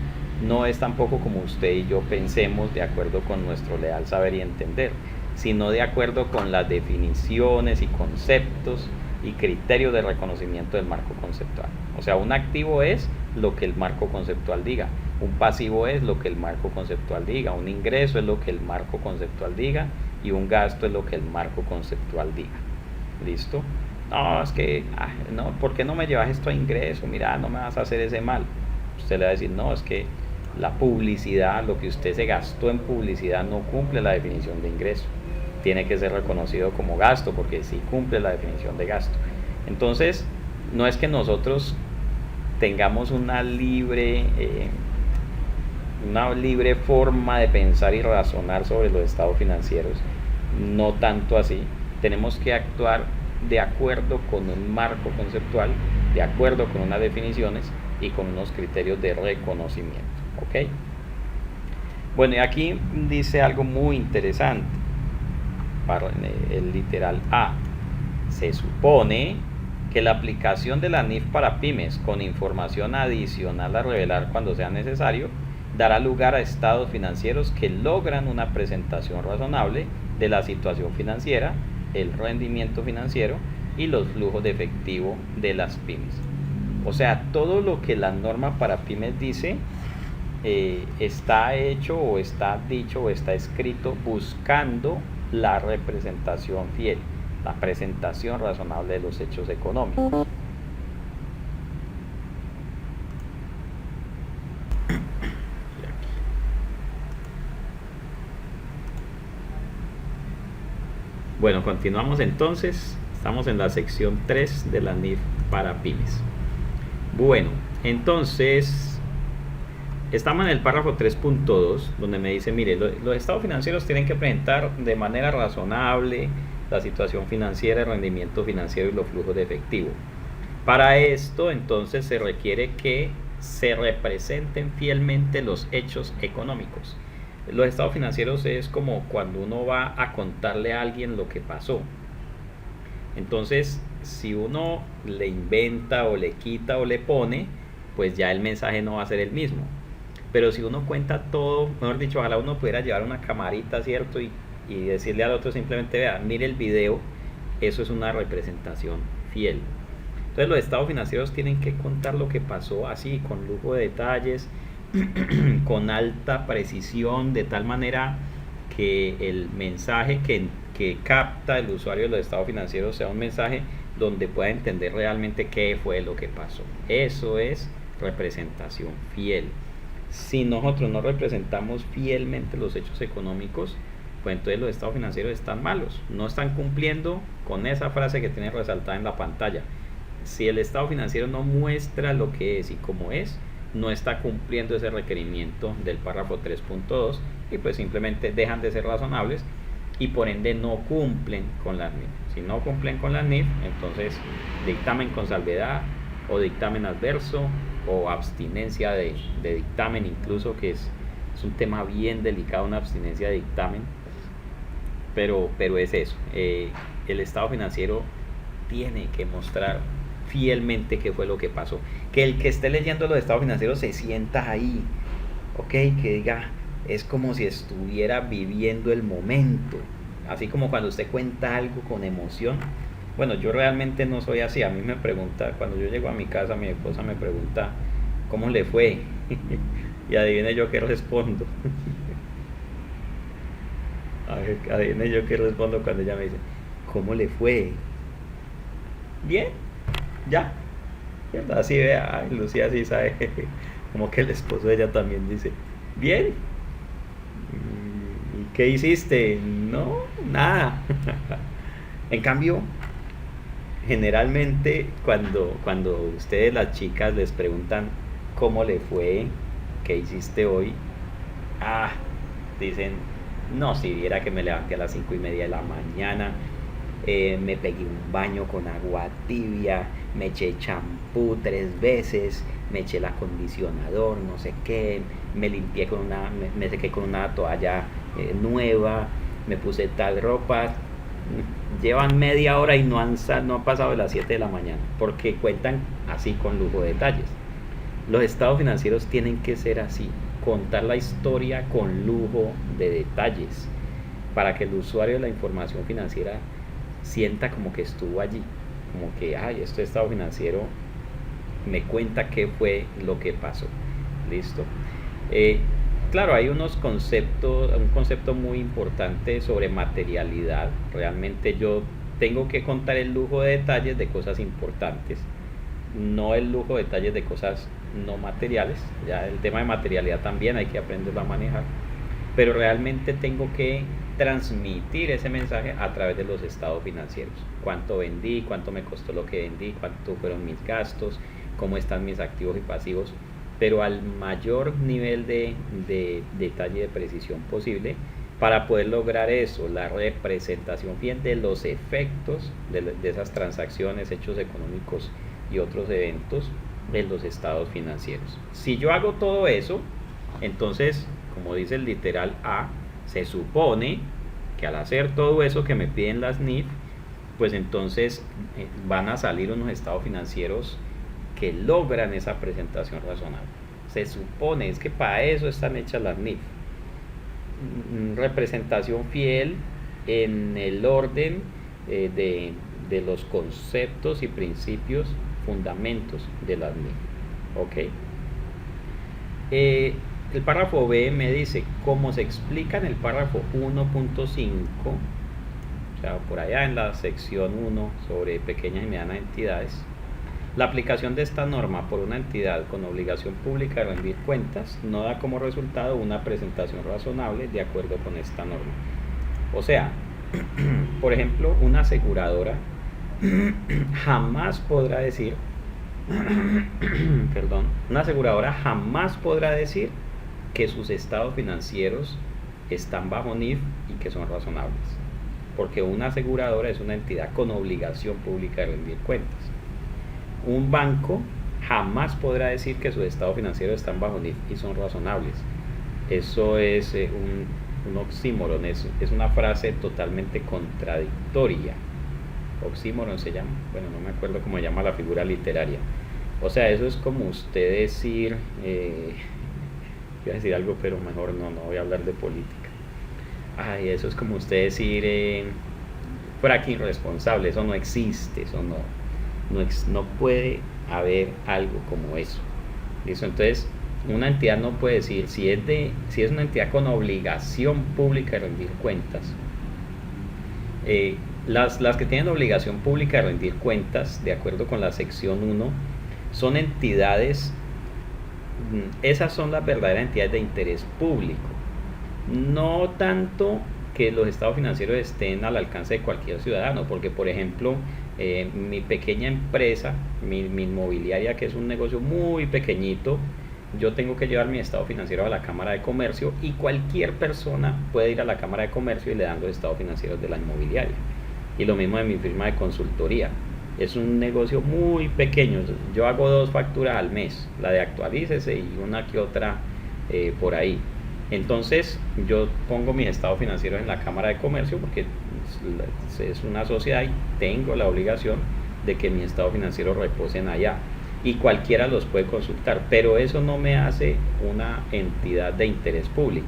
no es tampoco como usted y yo pensemos de acuerdo con nuestro leal saber y entender, sino de acuerdo con las definiciones y conceptos y criterios de reconocimiento del marco conceptual. O sea, un activo es lo que el marco conceptual diga, un pasivo es lo que el marco conceptual diga, un ingreso es lo que el marco conceptual diga y un gasto es lo que el marco conceptual diga. ¿Listo? No, es que, no, ¿por qué no me llevas esto a ingreso? Mira, no me vas a hacer ese mal. Usted le va a decir, no, es que la publicidad, lo que usted se gastó en publicidad no cumple la definición de ingreso. Tiene que ser reconocido como gasto porque sí cumple la definición de gasto. Entonces, no es que nosotros tengamos una libre forma de pensar y razonar sobre los estados financieros, no tanto así. Tenemos que actuar de acuerdo con un marco conceptual, de acuerdo con unas definiciones y con unos criterios de reconocimiento. ¿Ok? Bueno, y aquí dice algo muy interesante. Para el literal A, se supone que la aplicación de la NIF para pymes con información adicional a revelar cuando sea necesario dará lugar a estados financieros que logran una presentación razonable de la situación financiera, el rendimiento financiero y los flujos de efectivo de las pymes. O sea, todo lo que la norma para pymes dice está hecho o está dicho o está escrito buscando la representación fiel, la presentación razonable de los hechos económicos. Bueno, continuamos entonces. Estamos en la sección 3 de la NIF para pymes. Bueno, entonces estamos en el párrafo 3.2, donde me dice, mire, los estados financieros tienen que presentar de manera razonable la situación financiera, el rendimiento financiero y los flujos de efectivo. Para esto, entonces, se requiere que se representen fielmente los hechos económicos. Los estados financieros es como cuando uno va a contarle a alguien lo que pasó. Entonces, si uno le inventa o le quita o le pone, pues ya el mensaje no va a ser el mismo. Pero si uno cuenta todo, mejor dicho, ojalá uno pudiera llevar una camarita, ¿cierto? Y decirle al otro simplemente, vea, mire el video, eso es una representación fiel. Entonces los estados financieros tienen que contar lo que pasó así, con lujo de detalles, con alta precisión, de tal manera que el mensaje que capta el usuario de los estados financieros sea un mensaje donde pueda entender realmente qué fue lo que pasó. Eso es representación fiel. Si nosotros no representamos fielmente los hechos económicos, pues entonces los estados financieros están malos, no están cumpliendo con esa frase que tiene resaltada en la pantalla. Si el estado financiero no muestra lo que es y cómo es, no está cumpliendo ese requerimiento del párrafo 3.2 y pues simplemente dejan de ser razonables y por ende no cumplen con las NIF. Si no cumplen con las NIF, entonces dictamen con salvedad o dictamen adverso o abstinencia de dictamen, incluso, que es un tema bien delicado, una abstinencia de dictamen, pero es eso. El estado financiero tiene que mostrar fielmente qué fue lo que pasó, que el que esté leyendo los estados financieros se sienta ahí, ok, que diga, es como si estuviera viviendo el momento, así como cuando usted cuenta algo con emoción. Bueno, yo realmente no soy así. A mí me pregunta, cuando yo llego a mi casa, mi esposa me pregunta ¿cómo le fue? Y adivine yo qué respondo. Adivine yo qué respondo cuando ella me dice ¿cómo le fue? Bien, ya, ¿verdad? Así vea, ay, Lucía así sabe. Como que el esposo de ella también dice bien. ¿Y qué hiciste? No, nada. En cambio, generalmente cuando ustedes, las chicas, les preguntan ¿cómo le fue? ¿Qué hiciste hoy? Dicen, no, si viera que me levanté a las 5:30 de la mañana, me pegué un baño con agua tibia, me eché champú 3 veces, me eché el acondicionador, no sé qué, me limpié me sequé con una toalla nueva, me puse tal ropa. Llevan media hora y no han pasado de las 7 de la mañana, porque cuentan así con lujo de detalles. Los estados financieros tienen que ser así, contar la historia con lujo de detalles, para que el usuario de la información financiera sienta como que estuvo allí, como que, este estado financiero me cuenta qué fue lo que pasó. Listo. Claro, hay un concepto muy importante sobre materialidad. Realmente yo tengo que contar el lujo de detalles de cosas importantes, no el lujo de detalles de cosas no materiales. Ya el tema de materialidad también hay que aprenderlo a manejar, pero realmente tengo que transmitir ese mensaje a través de los estados financieros. Cuánto vendí, cuánto me costó lo que vendí, cuánto fueron mis gastos, cómo están mis activos y pasivos, pero al mayor nivel de detalle y de precisión posible, para poder lograr eso, la representación fiel de los efectos de esas transacciones, hechos económicos y otros eventos de los estados financieros. Si yo hago todo eso, entonces, como dice el literal A, se supone que al hacer todo eso que me piden las NIF, pues entonces van a salir unos estados financieros que logran esa presentación razonable. Se supone, es que para eso están hechas las NIF. Representación fiel en el orden de los conceptos y principios, fundamentos de las NIF. ¿Ok? El párrafo B me dice, como se explica en el párrafo 1.5, o sea, por allá en la sección 1 sobre pequeñas y medianas entidades, la aplicación de esta norma por una entidad con obligación pública de rendir cuentas no da como resultado una presentación razonable de acuerdo con esta norma. O sea, por ejemplo, una aseguradora jamás podrá decir una aseguradora jamás podrá decir que sus estados financieros están bajo NIF y que son razonables, porque una aseguradora es una entidad con obligación pública de rendir cuentas. Un banco jamás podrá decir que sus estados financieros están bajo NIF y son razonables. Eso es un oxímoron, es una frase totalmente contradictoria. Oxímoron se llama, bueno, no me acuerdo cómo se llama la figura literaria. O sea, eso es como usted decir, voy a decir algo, pero mejor no voy a hablar de política. Eso es como usted decir, fracking irresponsable, eso no existe, eso no puede haber algo como eso. ¿Listo? Entonces, una entidad no puede decir, si es una entidad con obligación pública de rendir cuentas, las que tienen obligación pública de rendir cuentas, de acuerdo con la sección 1, son entidades, esas son las verdaderas entidades de interés público. No tanto que los estados financieros estén al alcance de cualquier ciudadano, porque por ejemplo, mi pequeña empresa, mi inmobiliaria, que es un negocio muy pequeñito, yo tengo que llevar mi estado financiero a la Cámara de Comercio y cualquier persona puede ir a la Cámara de Comercio y le dan los estados financieros de la inmobiliaria. Y lo mismo de mi firma de consultoría. Es un negocio muy pequeño. Yo hago 2 facturas al mes, la de actualícese y una que otra por ahí. Entonces yo pongo mis estados financieros en la Cámara de Comercio porque es una sociedad y tengo la obligación de que mis estados financieros reposen allá. Y cualquiera los puede consultar, pero eso no me hace una entidad de interés público.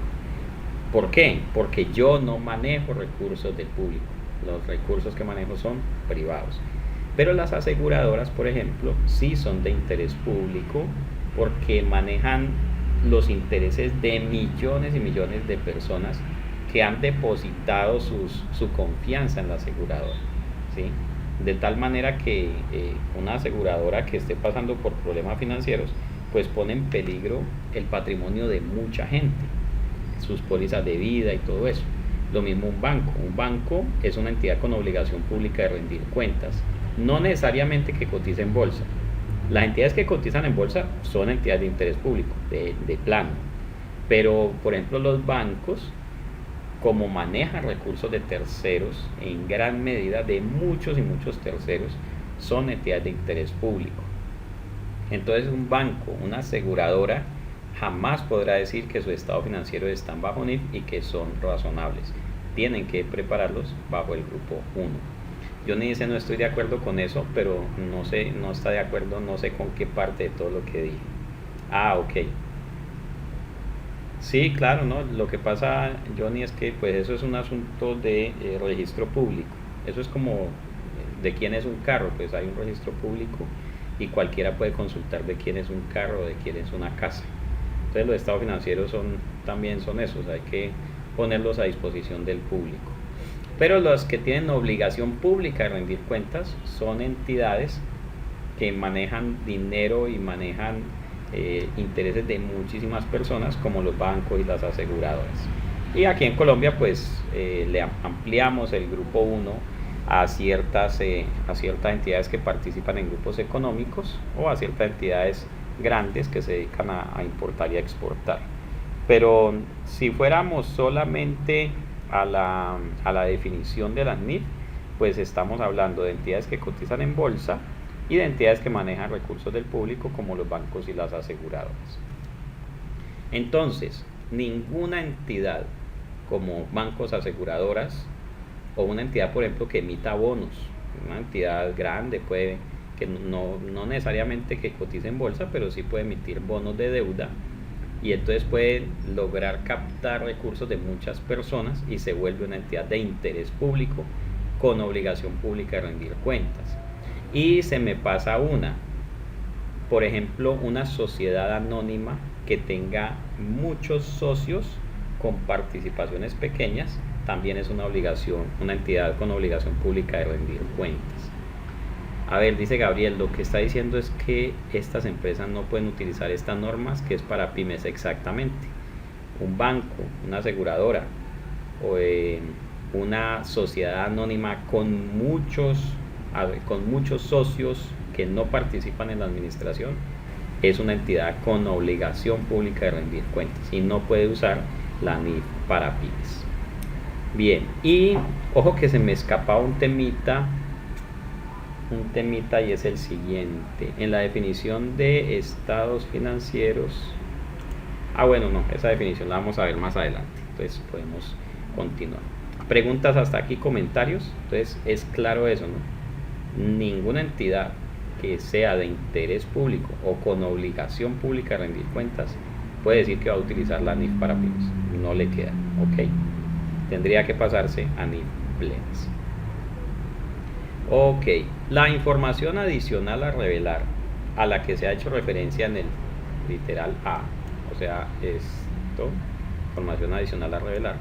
¿Por qué? Porque yo no manejo recursos del público. Los recursos que manejo son privados. Pero las aseguradoras, por ejemplo, sí son de interés público porque manejan los intereses de millones y millones de personas que han depositado su confianza en la aseguradora, ¿sí? De tal manera que una aseguradora que esté pasando por problemas financieros, pues pone en peligro el patrimonio de mucha gente, sus pólizas de vida y todo eso. Lo mismo un banco. Un banco es una entidad con obligación pública de rendir cuentas, no necesariamente que cotice en bolsa. Las entidades que cotizan en bolsa son entidades de interés público, de plano. Pero, por ejemplo, los bancos, como manejan recursos de terceros, en gran medida de muchos y muchos terceros, son entidades de interés público. Entonces, un banco, una aseguradora, jamás podrá decir que su estado financiero están bajo NIF y que son razonables. Tienen que prepararlos bajo el grupo 1. Johnny dice: no estoy de acuerdo con eso, pero no sé, no está de acuerdo, no sé con qué parte de todo lo que dije. Ok. Sí, claro, ¿no? Lo que pasa, Johnny, es que pues eso es un asunto de registro público. Eso es como de quién es un carro, pues hay un registro público y cualquiera puede consultar de quién es un carro o de quién es una casa. Entonces los estados financieros también son esos, hay que ponerlos a disposición del público. Pero los que tienen obligación pública de rendir cuentas son entidades que manejan dinero y manejan intereses de muchísimas personas, como los bancos y las aseguradoras. Y aquí en Colombia pues le ampliamos el grupo 1 a ciertas entidades que participan en grupos económicos o a ciertas entidades grandes que se dedican a importar y a exportar. Pero si fuéramos solamente a la definición de las NIF, pues estamos hablando de entidades que cotizan en bolsa y de entidades que manejan recursos del público, como los bancos y las aseguradoras. Entonces, ninguna entidad como bancos, aseguradoras o una entidad, por ejemplo, que emita bonos, una entidad grande puede, que no necesariamente que cotice en bolsa, pero sí puede emitir bonos de deuda, y entonces puede lograr captar recursos de muchas personas y se vuelve una entidad de interés público con obligación pública de rendir cuentas. Y se me pasa por ejemplo, una sociedad anónima que tenga muchos socios con participaciones pequeñas, también es una entidad con obligación pública de rendir cuentas. A ver, dice Gabriel, lo que está diciendo es que estas empresas no pueden utilizar estas normas, que es para pymes. Exactamente. Un banco, una aseguradora o una sociedad anónima con muchos socios que no participan en la administración es una entidad con obligación pública de rendir cuentas y no puede usar la NIF para pymes. Bien, y ojo que se me escapaba un temita y es el siguiente. En la definición de estados financieros, esa definición la vamos a ver más adelante, entonces podemos continuar. Preguntas hasta aquí, comentarios. Entonces es claro eso, ¿no? Ninguna entidad que sea de interés público o con obligación pública de rendir cuentas puede decir que va a utilizar la NIF para pymes, no le queda, ok, tendría que pasarse a NIF plenas. Ok, la información adicional a revelar, a la que se ha hecho referencia en el literal A, o sea, información adicional a revelar,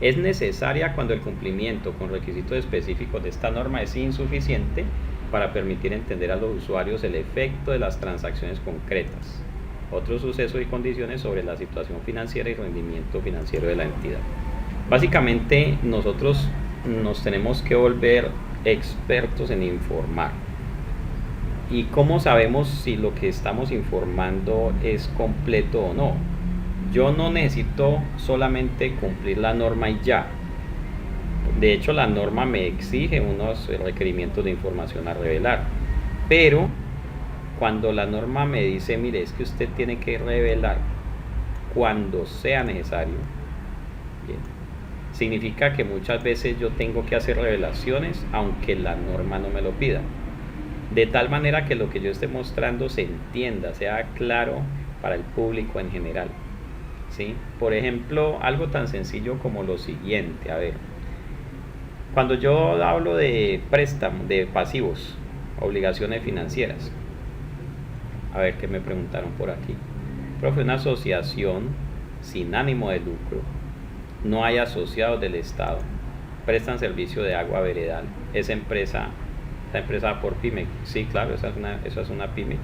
es necesaria cuando el cumplimiento con requisitos específicos de esta norma es insuficiente para permitir entender a los usuarios el efecto de las transacciones concretas, otros sucesos y condiciones sobre la situación financiera y rendimiento financiero de la entidad. Básicamente nosotros nos tenemos que volver expertos en informar. ¿Y cómo sabemos si lo que estamos informando es completo o no? Yo no necesito solamente cumplir la norma y ya. De hecho, la norma me exige unos requerimientos de información a revelar. Pero cuando la norma me dice, mire, es que usted tiene que revelar cuando sea necesario, bien, significa que muchas veces yo tengo que hacer revelaciones aunque la norma no me lo pida. De tal manera que lo que yo esté mostrando se entienda, sea claro para el público en general. ¿Sí? Por ejemplo, algo tan sencillo como lo siguiente, a ver, cuando yo hablo de préstamos, de pasivos, obligaciones financieras, a ver qué me preguntaron por aquí. Profe, una asociación sin ánimo de lucro, no hay asociados del Estado, prestan servicio de agua veredal, esa empresa está empresa por pyme. Sí, claro, esa es una pyme,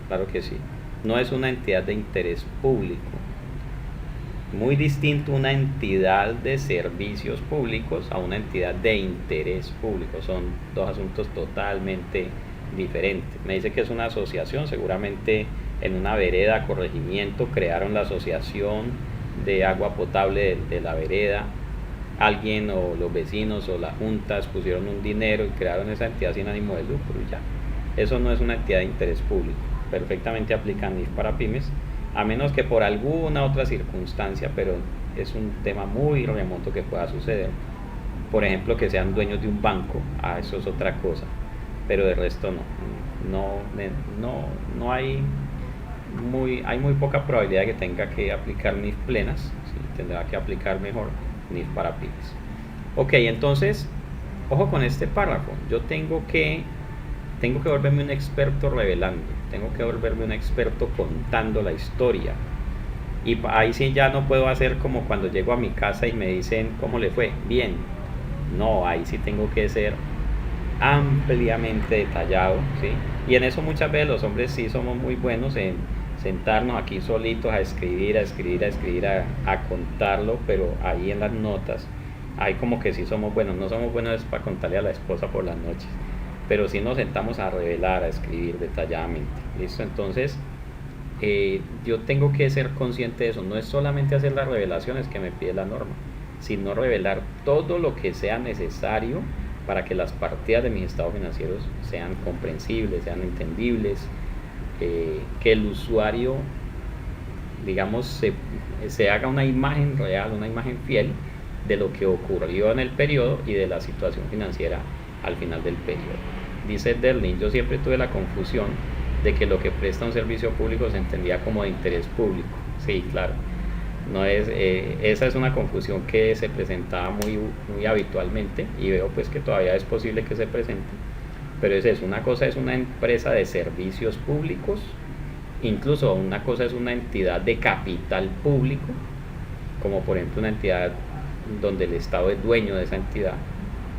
claro que sí. No es una entidad de interés público. Muy distinto una entidad de servicios públicos a una entidad de interés público. Son dos asuntos totalmente diferentes. Me dice que es una asociación, seguramente en una vereda, corregimiento, crearon la asociación de agua potable de la vereda. Alguien o los vecinos o las juntas pusieron un dinero y crearon esa entidad sin ánimo de lucro y ya. Eso no es una entidad de interés público. Perfectamente aplican NIF para pymes, a menos que por alguna otra circunstancia, pero es un tema muy remoto que pueda suceder. Por ejemplo, que sean dueños de un banco, eso es otra cosa, pero de resto no hay muy poca probabilidad de que tenga que aplicar NIF plenas, ¿sí? Tendrá que aplicar mejor NIF para pymes. Ok, entonces, ojo con este párrafo, yo tengo que volverme un experto revelando, tengo que volverme un experto contando la historia. Y ahí sí ya no puedo hacer como cuando llego a mi casa y me dicen cómo le fue, bien. No, ahí sí tengo que ser ampliamente detallado, ¿sí? Y en eso muchas veces los hombres sí somos muy buenos en sentarnos aquí solitos a escribir, a contarlo, pero ahí en las notas, ahí como que sí somos buenos, no somos buenos para contarle a la esposa por las noches, pero sí nos sentamos a revelar, a escribir detalladamente. ¿Listo? Entonces, yo tengo que ser consciente de eso. No es solamente hacer las revelaciones que me pide la norma, sino revelar todo lo que sea necesario para que las partidas de mis estados financieros sean comprensibles, sean entendibles, que el usuario, digamos, se haga una imagen real, una imagen fiel de lo que ocurrió en el periodo y de la situación financiera al final del periodo. Dice Derlin, yo siempre tuve la confusión de que lo que presta un servicio público se entendía como de interés público. Sí, claro. No es, esa es una confusión que se presentaba muy habitualmente y veo pues que todavía es posible que se presente. Pero es eso, una cosa es una empresa de servicios públicos, incluso una cosa es una entidad de capital público, como por ejemplo una entidad donde el Estado es dueño de esa entidad.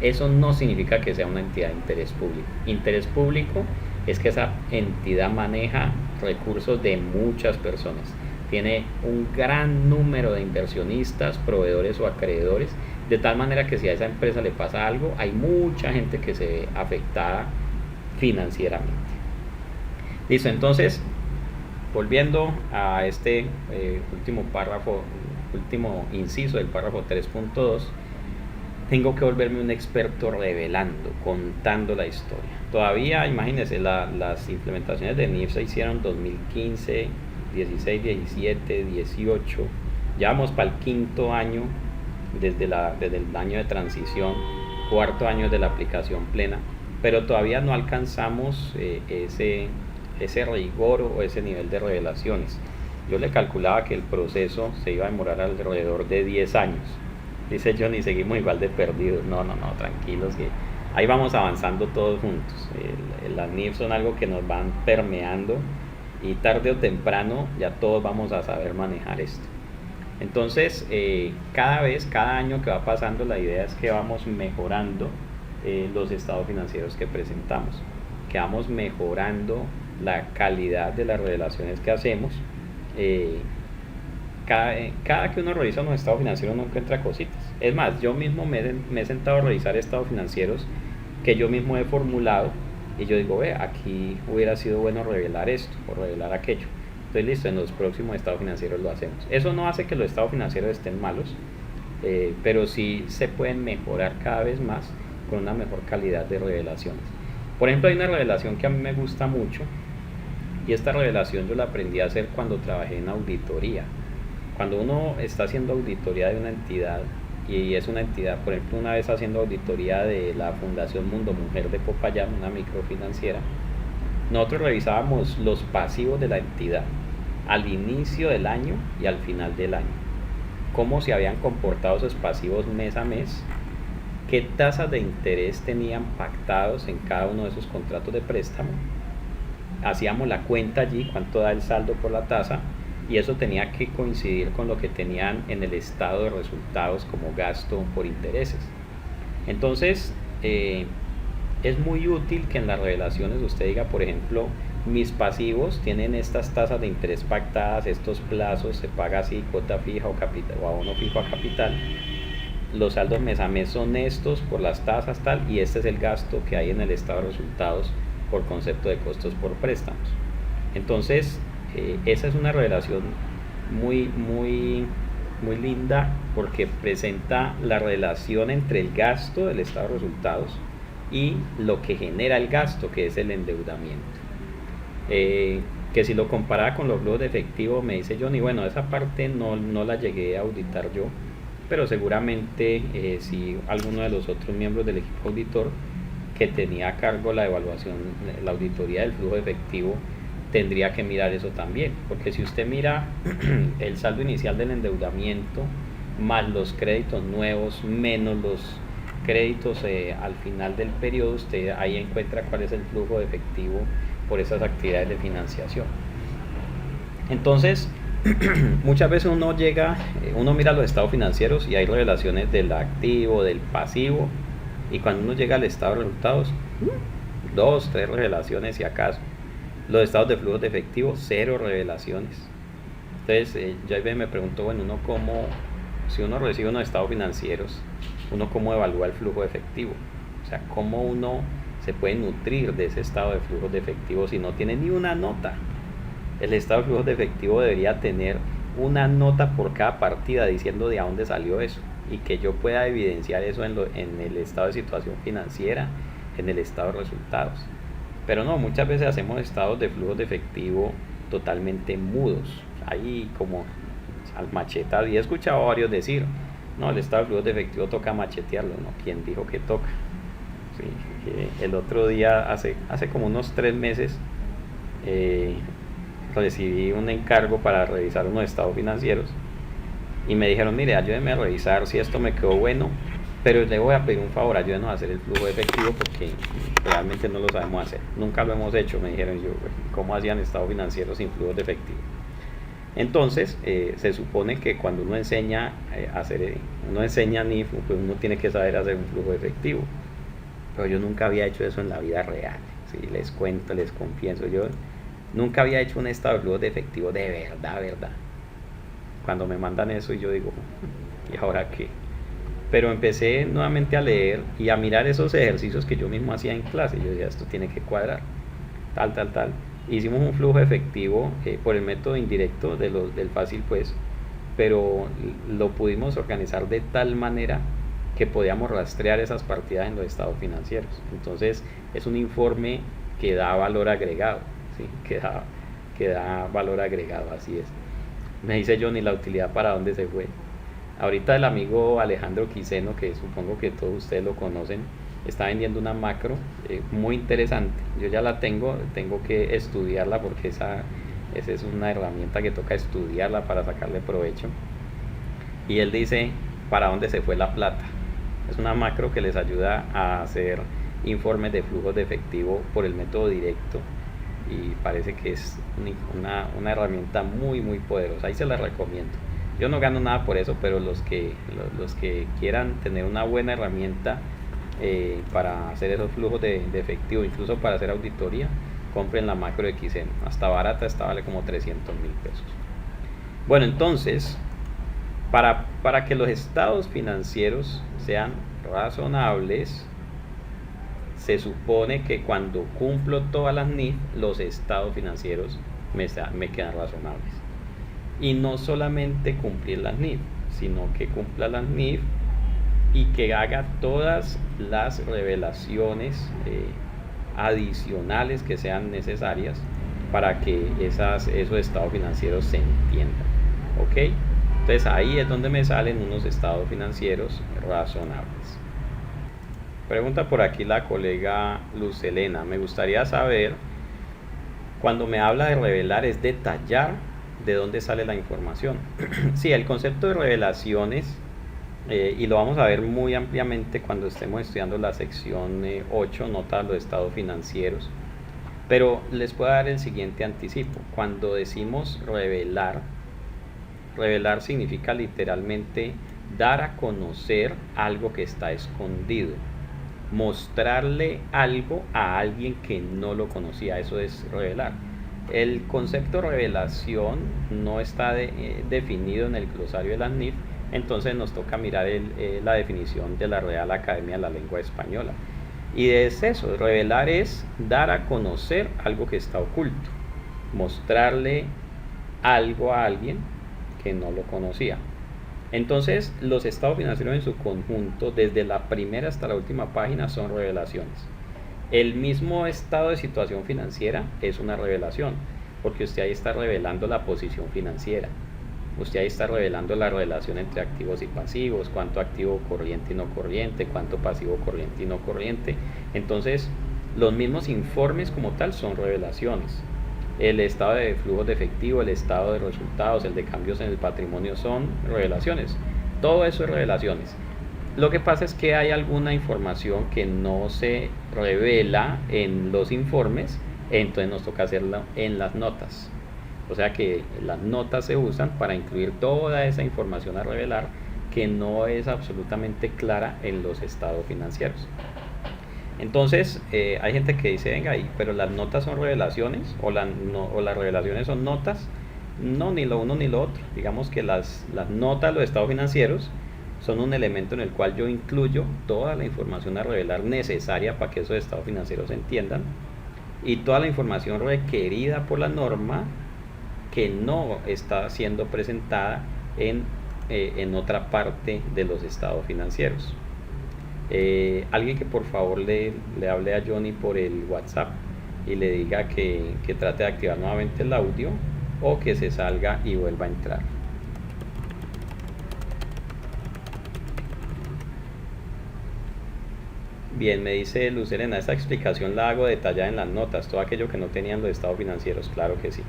Eso no significa que sea una entidad de interés público. Interés público es que esa entidad maneja recursos de muchas personas, tiene un gran número de inversionistas, proveedores o acreedores, de tal manera que si a esa empresa le pasa algo, hay mucha gente que se ve afectada financieramente. Listo, entonces, volviendo a este último párrafo, último inciso del párrafo 3.2, tengo que volverme un experto revelando, contando la historia. Todavía, imagínense, las implementaciones de NIF se hicieron en 2015, 16, 17, 18, ya vamos para el quinto año desde el año de transición, cuarto año de la aplicación plena, pero todavía no alcanzamos ese rigor o ese nivel de revelaciones. Yo le calculaba que el proceso se iba a demorar alrededor de 10 años. Dice Johnny, seguimos igual de perdidos. No, tranquilos, que ahí vamos avanzando todos juntos. Las NIF son algo que nos van permeando y tarde o temprano ya todos vamos a saber manejar esto. Entonces, cada año que va pasando, la idea es que vamos mejorando los estados financieros que presentamos, que vamos mejorando la calidad de las revelaciones que hacemos. Cada que uno revisa los estados financieros uno encuentra cositas. Es más, yo mismo me he sentado a revisar estados financieros que yo mismo he formulado y yo digo, ve, aquí hubiera sido bueno revelar esto o revelar aquello. Entonces, listo, en los próximos estados financieros lo hacemos. Eso no hace que los estados financieros estén malos, pero sí se pueden mejorar cada vez más con una mejor calidad de revelaciones. Por ejemplo, hay una revelación que a mí me gusta mucho y esta revelación yo la aprendí a hacer cuando trabajé en auditoría. Cuando uno está haciendo auditoría de una entidad y es una entidad, por ejemplo, una vez haciendo auditoría de la Fundación Mundo Mujer de Popayán, una microfinanciera, nosotros revisábamos los pasivos de la entidad al inicio del año y al final del año, cómo se habían comportado esos pasivos mes a mes, qué tasas de interés tenían pactados en cada uno de esos contratos de préstamo. Hacíamos la cuenta allí, cuánto da el saldo por la tasa, y eso tenía que coincidir con lo que tenían en el estado de resultados como gasto por intereses. Entonces, es muy útil que en las revelaciones usted diga, por ejemplo, mis pasivos tienen estas tasas de interés pactadas, estos plazos, se paga así, cuota fija o abono fijo a capital, los saldos mes a mes son estos por las tasas tal, y este es el gasto que hay en el estado de resultados por concepto de costos por préstamos. Entonces, esa es una revelación muy linda porque presenta la relación entre el gasto del estado de resultados y lo que genera el gasto, que es el endeudamiento. Que si lo comparaba con los flujos de efectivo, me dice Johnny, bueno, esa parte no la llegué a auditar yo, pero seguramente si alguno de los otros miembros del equipo auditor que tenía a cargo la evaluación, la auditoría del flujo de efectivo, tendría que mirar eso también, porque si usted mira el saldo inicial del endeudamiento más los créditos nuevos menos los créditos al final del periodo, usted ahí encuentra cuál es el flujo de efectivo por esas actividades de financiación. Entonces, muchas veces uno mira los estados financieros y hay revelaciones del activo, del pasivo, y cuando uno llega al estado de resultados, 2, 3 revelaciones si acaso. Los estados de flujos de efectivo, 0 revelaciones. Entonces, yo ahí me pregunto, bueno, si uno recibe unos estados financieros, uno cómo evalúa el flujo de efectivo, o sea, cómo uno se puede nutrir de ese estado de flujos de efectivo si no tiene ni una nota. El estado de flujos de efectivo debería tener una nota por cada partida diciendo de a dónde salió eso y que yo pueda evidenciar eso en el estado de situación financiera, en el estado de resultados. Pero no, muchas veces hacemos estados de flujos de efectivo totalmente mudos, ahí como al machetar, y he escuchado a varios decir, no, el estado de flujos de efectivo toca machetearlo, ¿no? ¿Quién dijo que toca? Sí, el otro día, hace como unos 3 meses, recibí un encargo para revisar unos estados financieros y me dijeron, mire, ayúdeme a revisar si esto me quedó bueno, pero le voy a pedir un favor, ayúdenos a hacer el flujo de efectivo porque realmente no lo sabemos hacer, nunca lo hemos hecho. Me dijeron, ¿cómo hacían estados financieros sin flujos de efectivo? Entonces, se supone que cuando uno enseña NIF, pues uno tiene que saber hacer un flujo de efectivo, pero yo nunca había hecho eso en la vida real. ¿Sí? Les cuento, les confieso, yo nunca había hecho un estado de flujos de efectivo de verdad. Cuando me mandan eso y yo digo, ¿y ahora qué? Pero empecé nuevamente a leer y a mirar esos ejercicios que yo mismo hacía en clase. Yo decía, esto tiene que cuadrar, tal. Hicimos un flujo efectivo por el método indirecto del fácil pues, pero lo pudimos organizar de tal manera que podíamos rastrear esas partidas en los estados financieros. Entonces es un informe que da valor agregado, ¿sí? que da valor agregado, así es. Me dice Johnny, ¿la utilidad para dónde se fue? Ahorita el amigo Alejandro Quiseno, que supongo que todos ustedes lo conocen, está vendiendo una macro muy interesante. Yo ya la tengo que estudiarla porque esa es una herramienta que toca estudiarla para sacarle provecho. Y él dice, ¿para dónde se fue la plata? Es una macro que les ayuda a hacer informes de flujos de efectivo por el método directo y parece que es una herramienta muy poderosa. Ahí se la recomiendo. Yo no gano nada por eso, pero los que quieran tener una buena herramienta para hacer esos flujos de efectivo, incluso para hacer auditoría, compren la macro de Xen. Hasta barata, esta vale como 300.000 pesos. Bueno, entonces Para que los estados financieros sean razonables, se supone que cuando cumplo todas las NIF, los estados financieros me quedan razonables. Y no solamente cumplir las NIF, sino que cumpla las NIF y que haga todas las revelaciones adicionales que sean necesarias para que esos estados financieros se entiendan. ¿Ok? Entonces ahí es donde me salen unos estados financieros razonables. Pregunta por aquí la colega Luz Elena. Me gustaría saber, cuando me habla de revelar, ¿es detallar de dónde sale la información? Sí, el concepto de revelaciones, y lo vamos a ver muy ampliamente cuando estemos estudiando la sección 8, nota de los estados financieros. Pero les puedo dar el siguiente anticipo. Cuando decimos revelar, revelar significa literalmente dar a conocer algo que está escondido. Mostrarle algo a alguien que no lo conocía, eso es revelar. El concepto revelación no está definido en el glosario de la NIF, entonces nos toca mirar la definición de la Real Academia de la Lengua Española. Y es eso, revelar es dar a conocer algo que está oculto, mostrarle algo a alguien que no lo conocía. Entonces, los estados financieros en su conjunto, desde la primera hasta la última página, son revelaciones. El mismo estado de situación financiera es una revelación, porque usted ahí está revelando la posición financiera. Usted ahí está revelando la relación entre activos y pasivos, cuánto activo corriente y no corriente, cuánto pasivo corriente y no corriente. Entonces, los mismos informes como tal son revelaciones. El estado de flujos de efectivo, el estado de resultados, el de cambios en el patrimonio son revelaciones. Todo eso es revelaciones. Lo que pasa es que hay alguna información que no se revela en los informes, entonces nos toca hacerlo en las notas. O sea que las notas se usan para incluir toda esa información a revelar que no es absolutamente clara en los estados financieros. Entonces, hay gente que dice, venga, pero las notas son revelaciones o las revelaciones son notas. No, ni lo uno ni lo otro. Digamos que las notas de los estados financieros son un elemento en el cual yo incluyo toda la información a revelar necesaria para que esos estados financieros se entiendan y toda la información requerida por la norma que no está siendo presentada en otra parte de los estados financieros. Alguien que por favor le hable a Johnny por el WhatsApp y le diga que trate de activar nuevamente el audio o que se salga y vuelva a entrar. Bien, me dice Luz Elena, esta explicación la hago detallada en las notas, todo aquello que no tenían los estados financieros, claro que sí.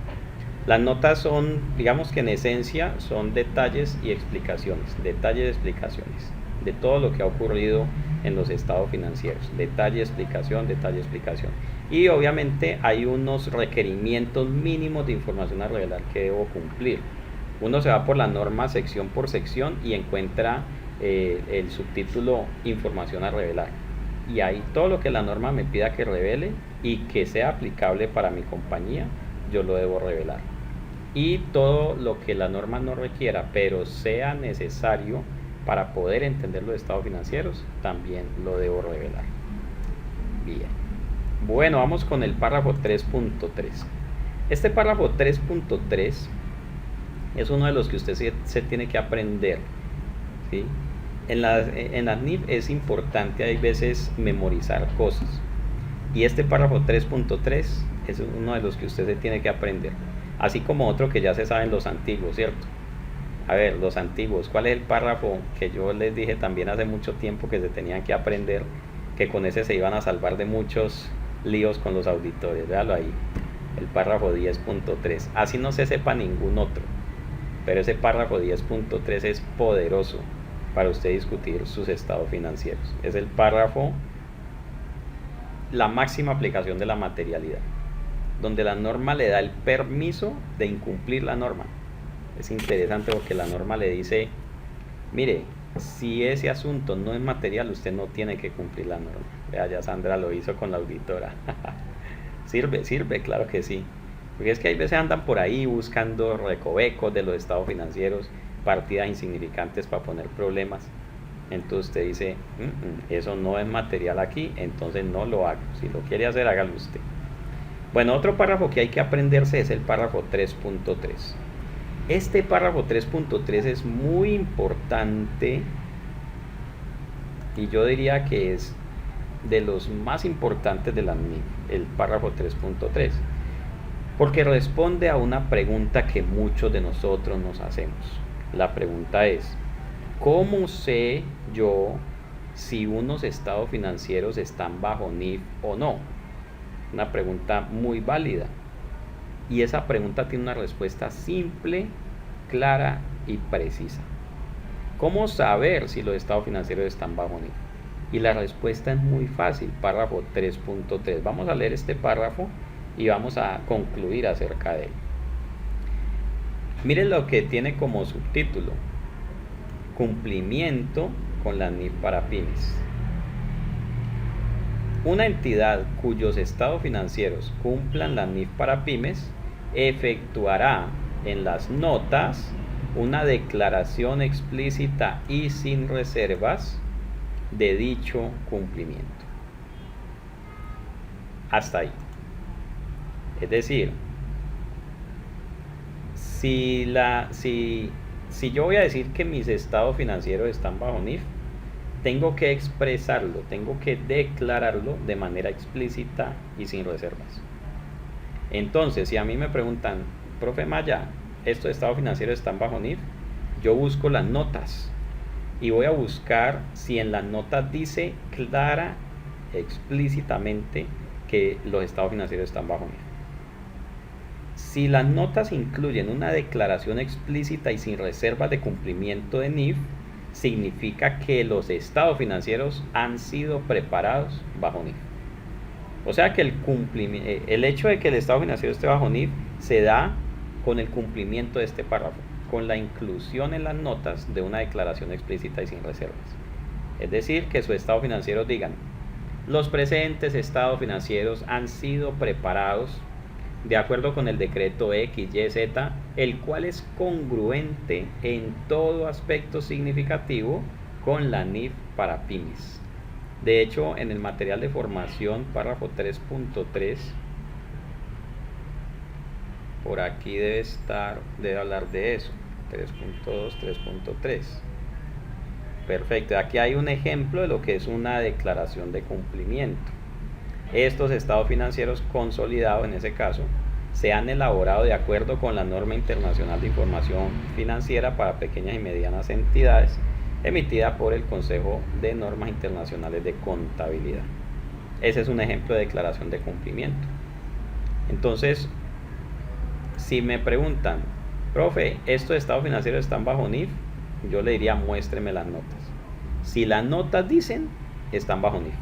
Las notas son, digamos que en esencia, son detalles y explicaciones, detalles y explicaciones de todo lo que ha ocurrido en los estados financieros, detalle, explicación, detalle, explicación. Y obviamente hay unos requerimientos mínimos de información a revelar que debo cumplir. Uno se va por la norma sección por sección y encuentra el subtítulo información a revelar. Y ahí todo lo que la norma me pida que revele y que sea aplicable para mi compañía, yo lo debo revelar. Y todo lo que la norma no requiera, pero sea necesario para poder entender los estados financieros, también lo debo revelar. Bien. Bueno, vamos con el párrafo 3.3. Este párrafo 3.3 es uno de los que usted se tiene que aprender, ¿sí? En las NIF es importante, hay veces, memorizar cosas. Y este párrafo 3.3 es uno de los que usted se tiene que aprender. Así como otro que ya se saben los antiguos, ¿cierto? A ver, los antiguos, ¿cuál es el párrafo que yo les dije también hace mucho tiempo que se tenían que aprender? Que con ese se iban a salvar de muchos líos con los auditores. Véalo ahí, el párrafo 10.3. Así no se sepa ningún otro, pero ese párrafo 10.3 es poderoso para usted discutir sus estados financieros. Es el párrafo, la máxima aplicación de la materialidad, donde la norma le da el permiso de incumplir la norma. Es interesante porque la norma le dice, mire, si ese asunto no es material, usted no tiene que cumplir la norma. Vea, ya Sandra lo hizo con la auditora. Sirve, claro que sí. Porque es que hay veces andan por ahí buscando recovecos de los estados financieros partidas insignificantes para poner problemas. Entonces usted dice, eso no es material aquí, entonces no lo haga. Si lo quiere hacer, hágalo usted. Bueno, otro párrafo que hay que aprenderse es el párrafo 3.3. Este párrafo 3.3 es muy importante y yo diría que es de los más importantes de la NIF, el párrafo 3.3, porque responde a una pregunta que muchos de nosotros nos hacemos. La pregunta es, ¿cómo sé yo si unos estados financieros están bajo NIF o no? Una pregunta muy válida. Y esa pregunta tiene una respuesta simple, clara y precisa. ¿Cómo saber si los estados financieros están bajo NIF? Y la respuesta es muy fácil, párrafo 3.3. Vamos a leer este párrafo y vamos a concluir acerca de él. Miren lo que tiene como subtítulo: cumplimiento con la NIF para pymes. Una entidad cuyos estados financieros cumplan la NIF para pymes efectuará en las notas una declaración explícita y sin reservas de dicho cumplimiento. Hasta ahí. Es decir, si yo voy a decir que mis estados financieros están bajo NIF, tengo que expresarlo, tengo que declararlo de manera explícita y sin reservas. Entonces, si a mí me preguntan, profe Maya, ¿estos estados financieros están bajo NIF? Yo busco las notas y voy a buscar si en las notas dice clara, explícitamente, que los estados financieros están bajo NIF. Si las notas incluyen una declaración explícita y sin reservas de cumplimiento de NIF, significa que los financieros han sido preparados bajo NIF. O sea que el hecho de que el estado financiero esté bajo NIF se da con el cumplimiento de este párrafo, con la inclusión en las notas de una declaración explícita y sin reservas. Es decir, que su estado financiero digan: los presentes estados financieros han sido preparados de acuerdo con el decreto XYZ, el cual es congruente en todo aspecto significativo con la NIF para pymes. De hecho, en el material de formación, párrafo 3.3, por aquí debe hablar de eso. 3.2, 3.3. Perfecto, aquí hay un ejemplo de lo que es una declaración de cumplimiento. Estos estados financieros consolidados, en ese caso, se han elaborado de acuerdo con la norma internacional de información financiera para pequeñas y medianas entidades, emitida por el Consejo de Normas Internacionales de Contabilidad. Ese es un ejemplo de declaración de cumplimiento. Entonces, si me preguntan, profe, ¿estos estados financieros están bajo NIF? Yo le diría, muéstreme las notas. Si las notas dicen, están bajo NIF.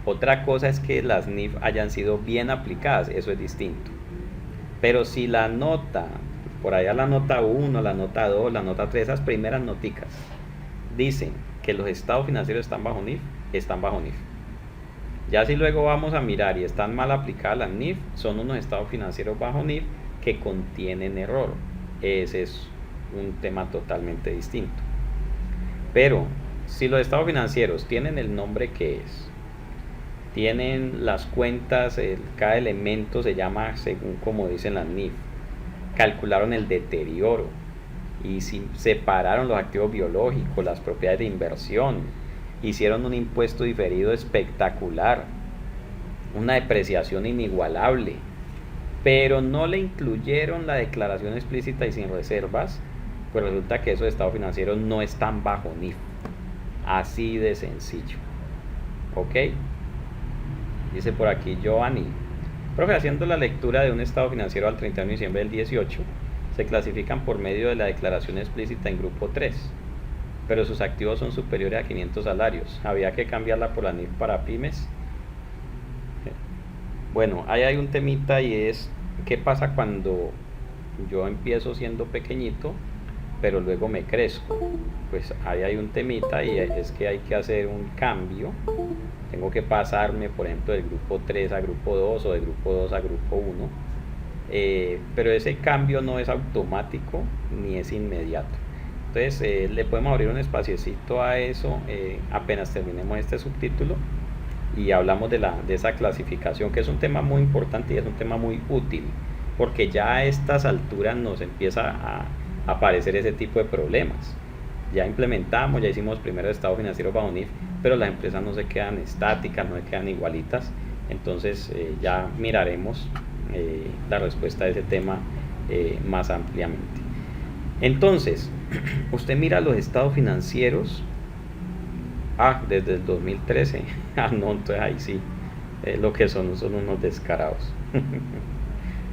Otra cosa es que las NIF hayan sido bien aplicadas, eso es distinto. Pero si la nota, por allá la nota 1, la nota 2, la nota 3, esas primeras noticas, dicen que los estados financieros están bajo NIF, están bajo NIF. Ya si luego vamos a mirar y están mal aplicadas las NIF, son unos estados financieros bajo NIF que contienen error. Ese es un tema totalmente distinto. Pero si los estados financieros tienen el nombre que es, tienen las cuentas, cada elemento se llama según como dicen las NIF, calcularon el deterioro y separaron los activos biológicos, las propiedades de inversión, hicieron un impuesto diferido espectacular, una depreciación inigualable, pero no le incluyeron la declaración explícita y sin reservas, pues resulta que esos estados financieros no están bajo NIF. Así de sencillo. ¿Ok? Dice por aquí Giovanni, profe, haciendo la lectura de un estado financiero al 31 de diciembre del 18, se clasifican por medio de la declaración explícita en grupo 3, pero sus activos son superiores a 500 salarios. ¿Había que cambiarla por la NIF para pymes? Bueno, ahí hay un temita y es, ¿qué pasa cuando yo empiezo siendo pequeñito, pero luego me crezco? Pues ahí hay un temita y es que hay que hacer un cambio. Tengo que pasarme, por ejemplo, del grupo 3 a grupo 2 o de grupo 2 a grupo 1. Pero ese cambio no es automático ni es inmediato. Entonces le podemos abrir un espaciecito a eso apenas terminemos este subtítulo y hablamos de esa clasificación, que es un tema muy importante y es un tema muy útil, porque ya a estas alturas nos empieza a aparecer ese tipo de problemas. Ya implementamos, ya hicimos primero estado financiero bajo NIF, pero las empresas no se quedan estáticas, no se quedan igualitas. Entonces ya miraremos la respuesta a ese tema más ampliamente. Entonces, usted mira los estados financieros desde el 2013. No, entonces ahí sí, lo que son unos descarados.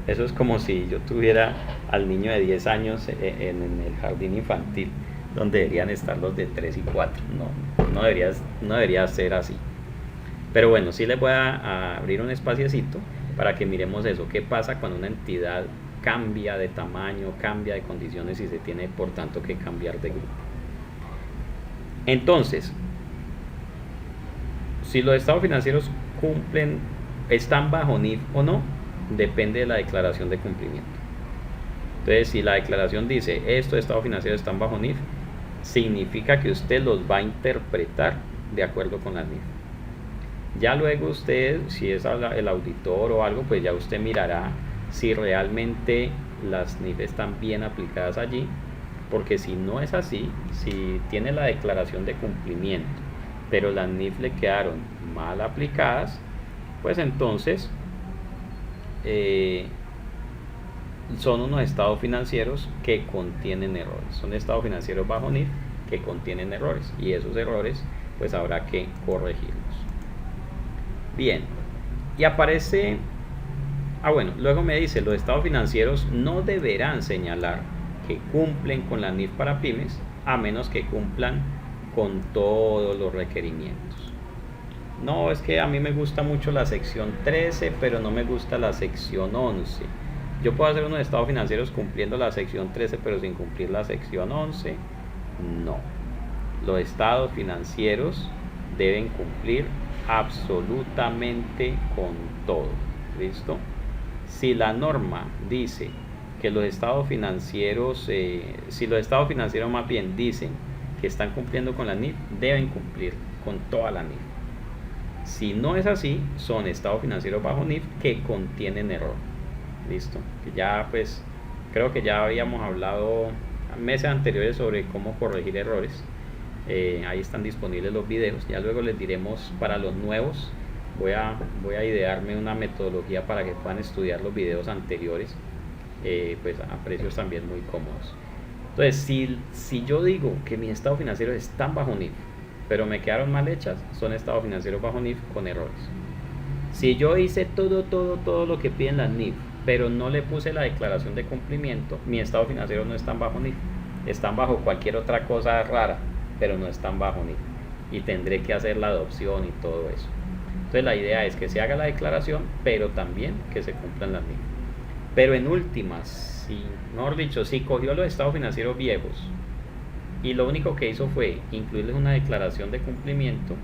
Eso es como si yo tuviera al niño de 10 años en el jardín infantil, donde deberían estar los de 3 y 4. No debería ser así. Pero bueno, sí les voy a abrir un espaciecito para que miremos eso. ¿Qué pasa cuando una entidad cambia de tamaño, cambia de condiciones y se tiene por tanto que cambiar de grupo? Entonces, si los estados financieros están bajo NIF o no, depende de la declaración de cumplimiento. Entonces, si la declaración dice estos estados financieros están bajo NIF, significa que usted los va a interpretar de acuerdo con la NIF. Ya luego usted, si es el auditor o algo, pues ya usted mirará si realmente las NIF están bien aplicadas allí, porque si no es así, si tiene la declaración de cumplimiento, pero las NIF le quedaron mal aplicadas, pues entonces son unos estados financieros que contienen errores, son estados financieros bajo NIF que contienen errores, y esos errores pues habrá que corregirlos. Bien, y aparece, bueno, luego me dice, los estados financieros no deberán señalar que cumplen con la NIF para pymes, a menos que cumplan con todos los requerimientos. No, es que a mí me gusta mucho la sección 13, pero no me gusta la sección 11. Yo puedo hacer unos estados financieros cumpliendo la sección 13, pero sin cumplir la sección 11. No. Los estados financieros deben cumplir absolutamente con todo. ¿Listo? Si la norma dice que los estados financieros, si los estados financieros más bien dicen que están cumpliendo con la NIF, deben cumplir con toda la NIF. Si no es así, son estados financieros bajo NIF que contienen error. Listo, que ya pues creo que ya habíamos hablado meses anteriores sobre cómo corregir errores. Ahí están disponibles los videos. Ya luego les diremos para los nuevos. Voy a idearme una metodología para que puedan estudiar los videos anteriores, pues a precios también muy cómodos. Entonces, si yo digo que mis estados financieros están bajo NIF, pero me quedaron mal hechas, son estados financieros bajo NIF con errores. Si yo hice todo lo que piden las NIF, pero no le puse la declaración de cumplimiento, mis estados financieros no están bajo NIF, están bajo cualquier otra cosa rara, pero no están bajo NIF, y tendré que hacer la adopción y todo eso. Entonces la idea es que se haga la declaración, pero también que se cumplan las NIF. Pero en últimas, mejor dicho, si cogió los estados financieros viejos y lo único que hizo fue incluirles una declaración de cumplimiento,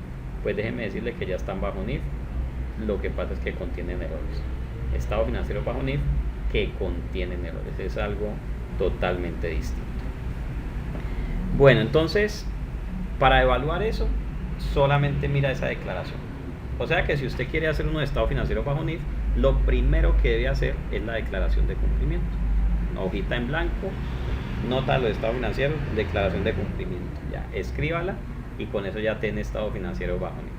pues déjenme decirle que ya están bajo NIF. Lo que pasa es que contienen errores. Estados financieros bajo NIF que contienen errores, es algo totalmente distinto. Bueno, entonces para evaluar eso solamente mira esa declaración. O sea que si usted quiere hacer unos estados financieros bajo NIF, lo primero que debe hacer es la declaración de cumplimiento. Una hojita en blanco, nota de los estados financieros, declaración de cumplimiento. Ya, escríbala y con eso ya tiene estado financiero bajo NIF.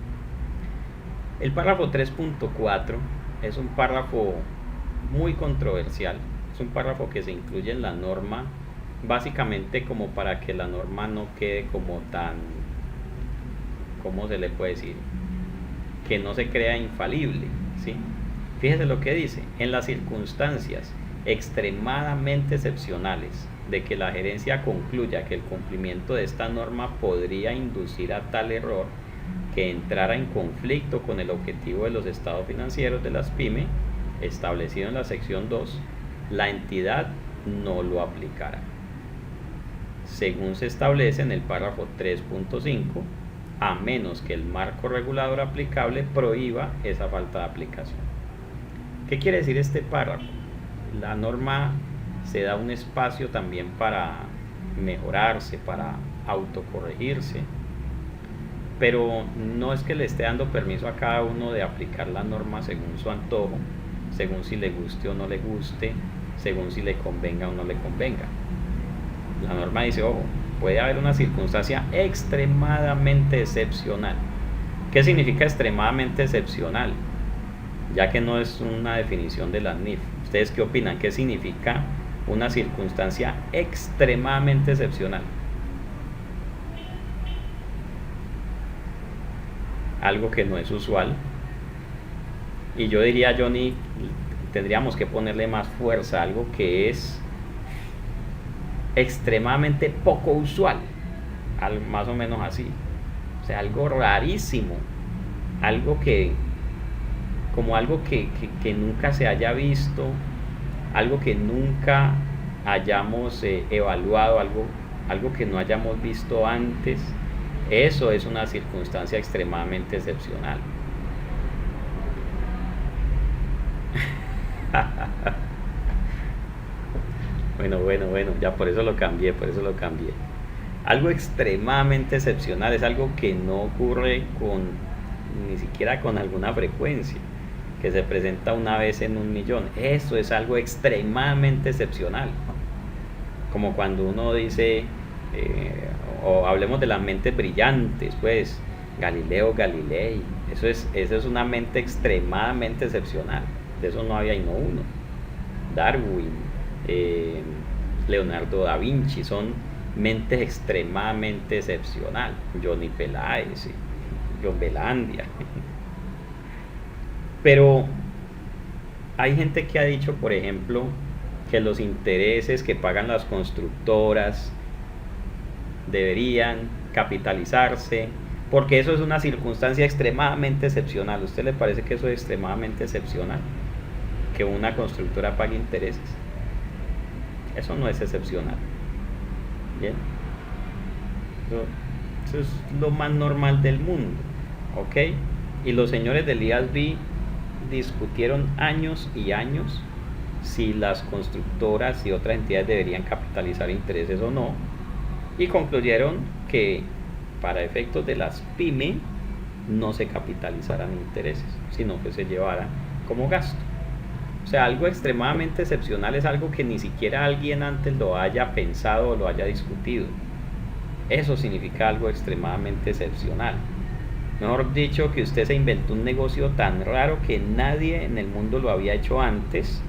El párrafo 3.4 es un párrafo muy controversial. Es un párrafo que se incluye en la norma básicamente como para que la norma no quede como tan, ¿cómo se le puede decir? Que no se crea infalible, ¿sí? Fíjese lo que dice: en las circunstancias extremadamente excepcionales de que la gerencia concluya que el cumplimiento de esta norma podría inducir a tal error que entrara en conflicto con el objetivo de los estados financieros de las pymes establecido en la sección 2, la entidad no lo aplicará, según se establece en el párrafo 3.5, a menos que el marco regulador aplicable prohíba esa falta de aplicación. ¿Qué quiere decir este párrafo? La norma se da un espacio también para mejorarse, para autocorregirse, pero no es que le esté dando permiso a cada uno de aplicar la norma según su antojo, según si le guste o no le guste, según si le convenga o no le convenga. La norma dice, ojo, puede haber una circunstancia extremadamente excepcional. ¿Qué significa extremadamente excepcional? Ya que no es una definición de la NIF. ¿Ustedes qué opinan? ¿Qué significa una circunstancia extremadamente excepcional? Algo que no es usual. Y yo diría, Johnny, tendríamos que ponerle más fuerza, algo que es extremadamente poco usual, más o menos así. O sea, algo rarísimo, algo que nunca se haya visto, algo que nunca hayamos evaluado, algo que no hayamos visto antes. Eso es una circunstancia extremadamente excepcional. Bueno, ya por eso lo cambié. Algo extremadamente excepcional es algo que no ocurre ni siquiera con alguna frecuencia, que se presenta una vez en 1.000.000. Eso es algo extremadamente excepcional. Como cuando uno dice, o hablemos de las mentes brillantes, pues, Galileo Galilei, eso es una mente extremadamente excepcional. De eso no había y no uno. Darwin, Leonardo da Vinci, son mentes extremadamente excepcional. Johnny Peláez, John Belandia. Pero hay gente que ha dicho, por ejemplo, que los intereses que pagan las constructoras deberían capitalizarse, porque eso es una circunstancia extremadamente excepcional. ¿A usted le parece que eso es extremadamente excepcional? Que una constructora pague intereses. Eso no es excepcional. Bien. Eso es lo más normal del mundo. ¿Ok? Y los señores del IASB discutieron años y años si las constructoras y otras entidades deberían capitalizar intereses o no, y concluyeron que para efectos de las PYME no se capitalizaran intereses, sino que se llevaran como gasto. O sea, algo extremadamente excepcional es algo que ni siquiera alguien antes lo haya pensado o lo haya discutido. Eso significa algo extremadamente excepcional. Mejor dicho, que usted se inventó un negocio tan raro que nadie en el mundo lo había hecho antes,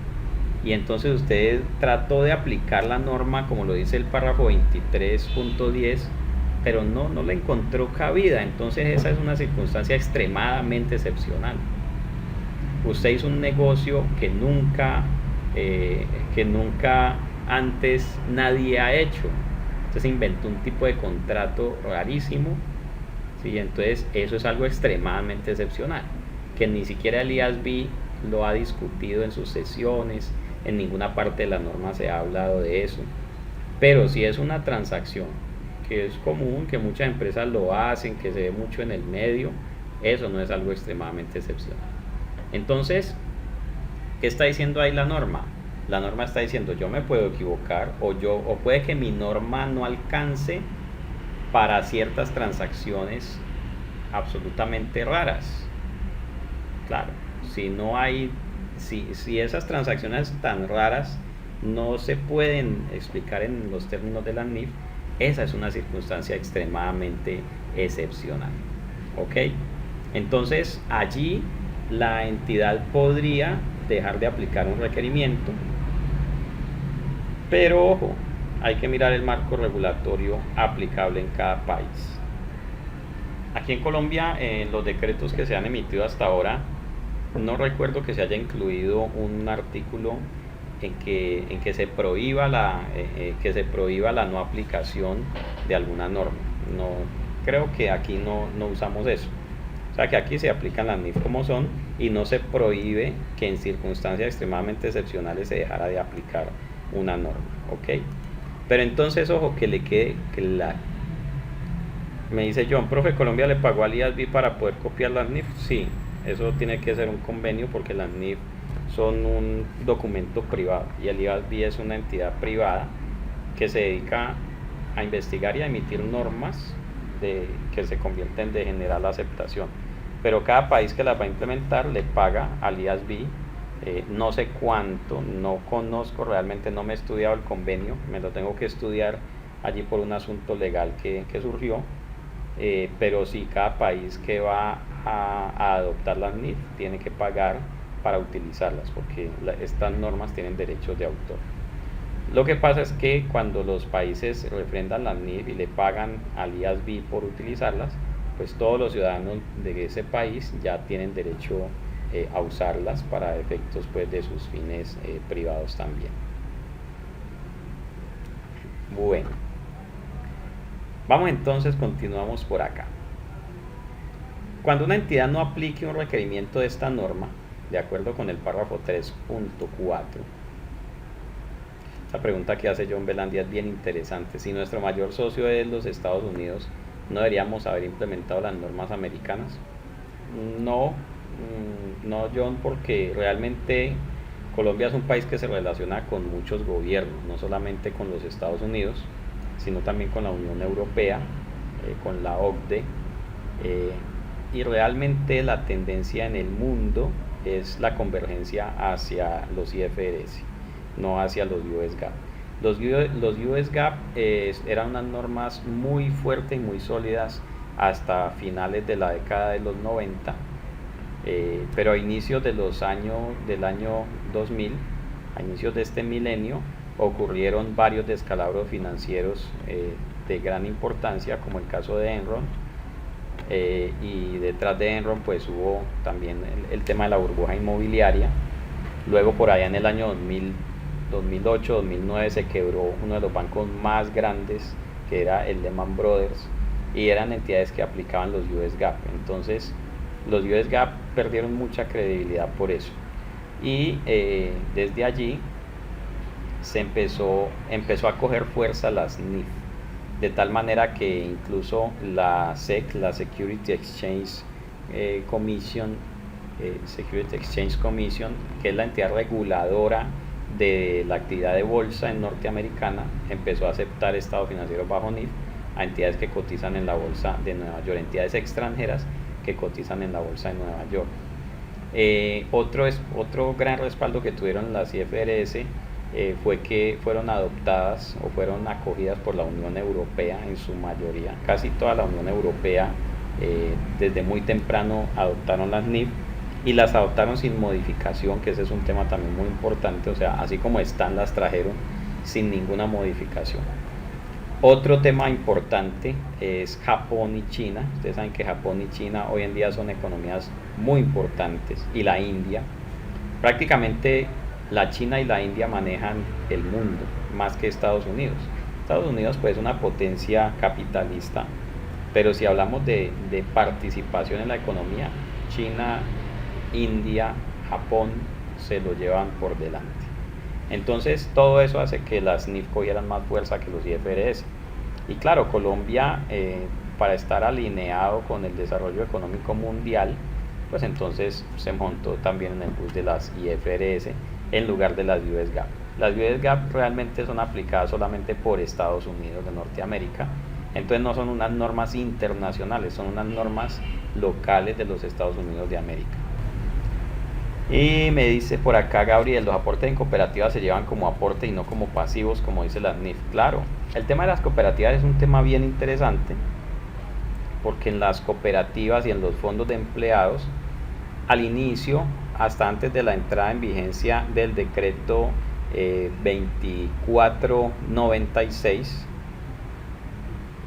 y entonces usted trató de aplicar la norma como lo dice el párrafo 23.10, pero no le encontró cabida. Entonces esa es una circunstancia extremadamente excepcional. Usted hizo un negocio que nunca antes nadie ha hecho. Usted se inventó un tipo de contrato rarísimo, ¿sí? Entonces eso es algo extremadamente excepcional, que ni siquiera el IASB lo ha discutido en sus sesiones. En ninguna parte de la norma se ha hablado de eso. Pero si es una transacción que es común, que muchas empresas lo hacen, que se ve mucho en el medio, eso no es algo extremadamente excepcional. Entonces, ¿qué está diciendo ahí la norma? La norma está diciendo, yo me puedo equivocar, o puede que mi norma no alcance para ciertas transacciones absolutamente raras. Claro, si esas transacciones tan raras no se pueden explicar en los términos de la NIF, esa es una circunstancia extremadamente excepcional. ¿Ok? Entonces allí la entidad podría dejar de aplicar un requerimiento, pero ojo, hay que mirar el marco regulatorio aplicable en cada país. Aquí en Colombia, en los decretos que se han emitido hasta ahora, no recuerdo que se haya incluido un artículo en que se prohíba la no aplicación de alguna norma. No, creo que aquí no usamos eso. O sea, que aquí se aplican las NIF como son, y no se prohíbe que en circunstancias extremadamente excepcionales se dejara de aplicar una norma. ¿Ok? Pero entonces, ojo, que le quede claro. Me dice John, profe, ¿Colombia le pagó al IASB para poder copiar las NIF? Sí, eso tiene que ser un convenio, porque las NIF son un documento privado y el IASB es una entidad privada que se dedica a investigar y a emitir normas que se convierten de general aceptación. Pero cada país que las va a implementar le paga al IASB, no sé cuánto, no conozco, realmente no me he estudiado el convenio, me lo tengo que estudiar allí por un asunto legal que surgió, pero sí, cada país que va a adoptar las NIF tiene que pagar para utilizarlas, porque estas normas tienen derechos de autor. Lo que pasa es que cuando los países refrendan las NIF y le pagan al IASB por utilizarlas, pues todos los ciudadanos de ese país ya tienen derecho a usarlas para efectos pues de sus fines privados también. Bueno, vamos entonces, continuamos por acá. Cuando una entidad no aplique un requerimiento de esta norma, de acuerdo con el párrafo 3.4, esta pregunta que hace John Belandi es bien interesante. Si nuestro mayor socio es los Estados Unidos, ¿no deberíamos haber implementado las normas americanas? No, John, porque realmente Colombia es un país que se relaciona con muchos gobiernos, no solamente con los Estados Unidos, sino también con la Unión Europea, con la OCDE, y realmente la tendencia en el mundo es la convergencia hacia los IFRS, no hacia los US GAAP. Los US GAAP eran unas normas muy fuertes y muy sólidas hasta finales de la década de los 90, pero a inicios del año 2000, a inicios de este milenio, ocurrieron varios descalabros financieros de gran importancia, como el caso de Enron, y detrás de Enron pues hubo también el tema de la burbuja inmobiliaria. Luego por allá en el año 2008-2009 se quebró uno de los bancos más grandes, que era el Lehman Brothers, y eran entidades que aplicaban los US GAAP. Entonces los US GAAP perdieron mucha credibilidad por eso, y desde allí se empezó a coger fuerza las NIF, de tal manera que incluso la SEC, la Security Exchange Commission, que es la entidad reguladora de la actividad de bolsa en norteamericana, empezó a aceptar estados financieros bajo NIF a entidades que cotizan en la bolsa de Nueva York, entidades extranjeras que cotizan en la bolsa de Nueva York. Otro gran respaldo que tuvieron las IFRS fue que fueron adoptadas o fueron acogidas por la Unión Europea en su mayoría. Casi toda la Unión Europea desde muy temprano adoptaron las NIF, y las adoptaron sin modificación, que ese es un tema también muy importante. O sea, así como están, las trajeron sin ninguna modificación. Otro tema importante es Japón y China. Ustedes saben que Japón y China hoy en día son economías muy importantes, y la India. Prácticamente la China y la India manejan el mundo más que Estados Unidos. Estados Unidos pues es una potencia capitalista, pero si hablamos de participación en la economía, China, India, Japón se lo llevan por delante. Entonces todo eso hace que las NIF cogieran más fuerza que los IFRS. Y claro, Colombia, para estar alineado con el desarrollo económico mundial, pues entonces se montó también en el bus de las IFRS en lugar de las US GAAP. Las US GAAP realmente son aplicadas solamente por Estados Unidos de Norteamérica, entonces no son unas normas internacionales, son unas normas locales de los Estados Unidos de América. Y me dice por acá Gabriel, los aportes en cooperativas se llevan como aporte y no como pasivos, como dice la NIF. Claro, el tema de las cooperativas es un tema bien interesante, porque en las cooperativas y en los fondos de empleados, al inicio, hasta antes de la entrada en vigencia del decreto 2496,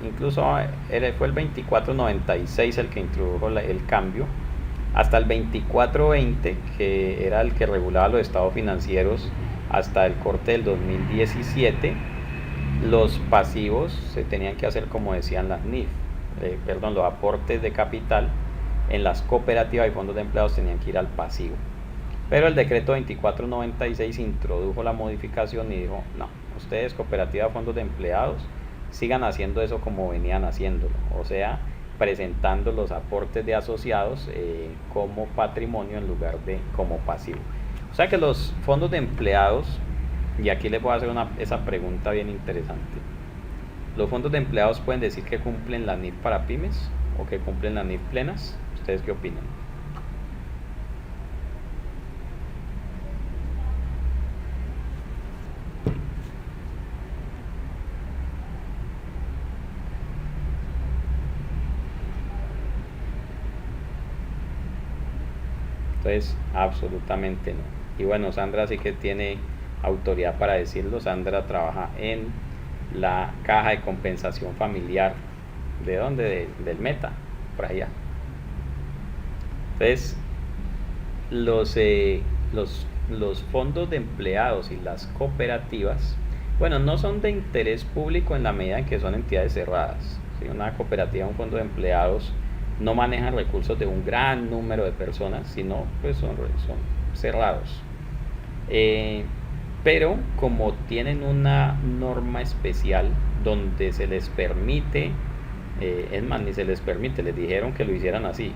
incluso fue el 2496 el que introdujo el cambio, hasta el 2420, que era el que regulaba los estados financieros, hasta el corte del 2017, los pasivos se tenían que hacer como decían las NIF, los aportes de capital en las cooperativas y fondos de empleados tenían que ir al pasivo. Pero el decreto 2496 introdujo la modificación y dijo, no, ustedes cooperativas, fondos de empleados, sigan haciendo eso como venían haciéndolo, o sea, presentando los aportes de asociados como patrimonio en lugar de como pasivo. O sea que los fondos de empleados, y aquí les voy a hacer esa pregunta bien interesante, ¿Los fondos de empleados pueden decir que cumplen la NIF para pymes o que cumplen la NIF plenas? ¿Ustedes qué opinan? Entonces, absolutamente no. Y bueno, Sandra sí que tiene autoridad para decirlo. Sandra trabaja en la caja de compensación familiar. ¿De dónde? Del Meta, por allá. Entonces, los fondos de empleados y las cooperativas, bueno, no son de interés público en la medida en que son entidades cerradas. Si una cooperativa, un fondo de empleados, no manejan recursos de un gran número de personas, sino pues son cerrados. Pero como tienen una norma especial donde se les permite, es más, ni se les permite, les dijeron que lo hicieran así.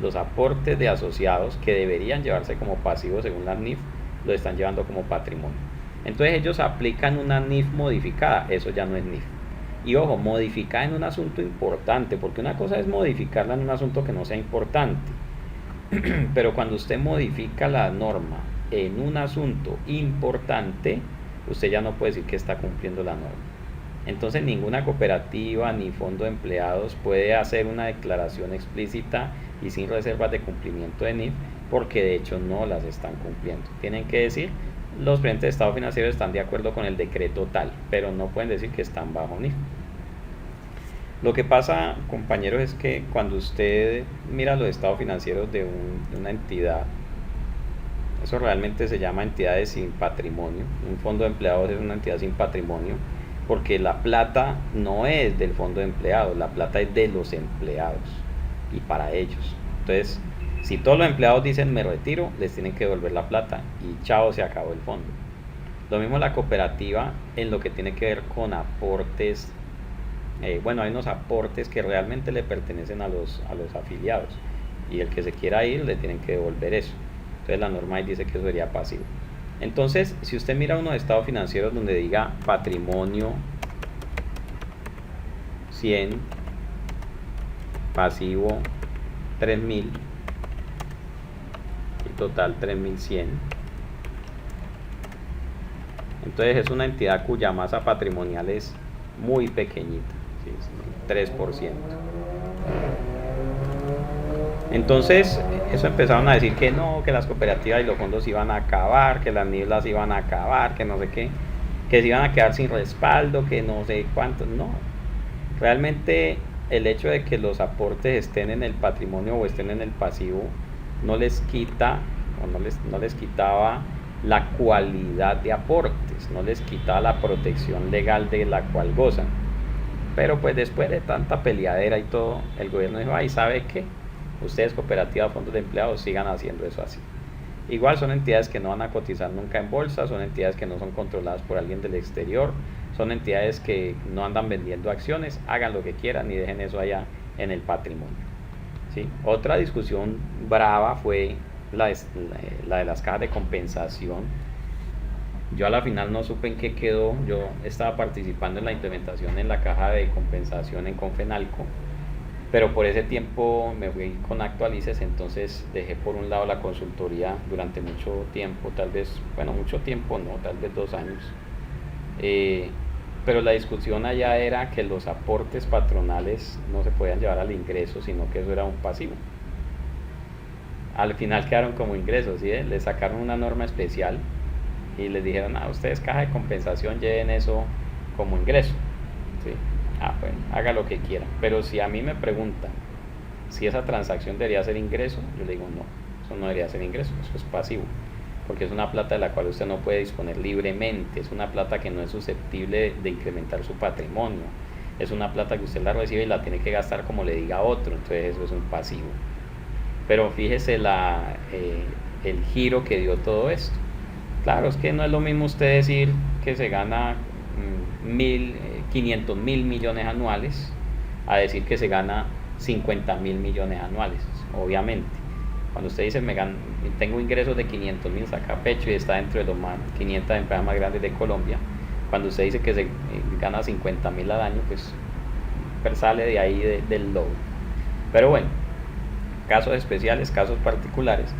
Los aportes de asociados que deberían llevarse como pasivos según la NIF, lo están llevando como patrimonio. Entonces ellos aplican una NIF modificada, eso ya no es NIF. Y ojo, modificar en un asunto importante, porque una cosa es modificarla en un asunto que no sea importante. Pero cuando usted modifica la norma en un asunto importante, usted ya no puede decir que está cumpliendo la norma. Entonces ninguna cooperativa ni fondo de empleados puede hacer una declaración explícita y sin reservas de cumplimiento de NIF, porque de hecho no las están cumpliendo. Tienen que decir, los frentes de estado financiero están de acuerdo con el decreto tal, pero no pueden decir que están bajo NIF. Lo que pasa, compañeros, es que cuando usted mira los estados financieros de una entidad, eso realmente se llama entidades sin patrimonio. Un fondo de empleados es una entidad sin patrimonio, porque la plata no es del fondo de empleados, la plata es de los empleados y para ellos. Entonces, si todos los empleados dicen me retiro, les tienen que devolver la plata y chao, se acabó el fondo. Lo mismo la cooperativa en lo que tiene que ver con aportes. Bueno, hay unos aportes que realmente le pertenecen a los afiliados y el que se quiera ir le tienen que devolver eso. Entonces la norma ahí dice que eso sería pasivo. Entonces, si usted mira unos estados financieros donde diga patrimonio 100, pasivo 3000 y total 3100, entonces es una entidad cuya masa patrimonial es muy pequeñita, ¿sí? 3%. Entonces, eso empezaron a decir que no, que las cooperativas y los fondos iban a acabar, que las NIF las iban a acabar, que no sé qué, que se iban a quedar sin respaldo, que no sé cuánto. No, realmente el hecho de que los aportes estén en el patrimonio o estén en el pasivo no les quita o no les quitaba la cualidad de aportes, no les quitaba la protección legal de la cual gozan. Pero pues después de tanta peleadera y todo, el gobierno dijo, ay, ¿sabe qué? Ustedes, cooperativas, fondos de empleados, sigan haciendo eso así. Igual son entidades que no van a cotizar nunca en bolsa, son entidades que no son controladas por alguien del exterior, son entidades que no andan vendiendo acciones, hagan lo que quieran y dejen eso allá en el patrimonio. ¿Sí? Otra discusión brava fue la de las cajas de compensación. Yo a la final no supe en qué quedó. Yo estaba participando en la implementación en la caja de compensación en Confenalco, pero por ese tiempo me fui con Actualices, entonces dejé por un lado la consultoría durante mucho tiempo, tal vez, bueno, mucho tiempo no, tal vez 2 años. Pero la discusión allá era que los aportes patronales no se podían llevar al ingreso, sino que eso era un pasivo. Al final quedaron como ingresos, ¿sí? Les sacaron una norma especial y les dijeron, ustedes caja de compensación lleven eso como ingreso, ¿sí? Bueno, haga lo que quiera. Pero si a mí me preguntan si esa transacción debería ser ingreso, yo le digo no, eso no debería ser ingreso, eso es pasivo, porque es una plata de la cual usted no puede disponer libremente, es una plata que no es susceptible de incrementar su patrimonio, es una plata que usted la recibe y la tiene que gastar como le diga a otro, entonces eso es un pasivo. Pero fíjese el giro que dio todo esto. Claro, es que no es lo mismo usted decir que se gana 500 mil millones anuales a decir que se gana 50 mil millones anuales, obviamente. Cuando usted dice tengo ingresos de 500 mil, saca pecho y está dentro de los 500 empresas más grandes de Colombia, Cuando usted dice que se gana 50.000 al año, pues sale de ahí del logo. Pero bueno, casos especiales, casos particulares.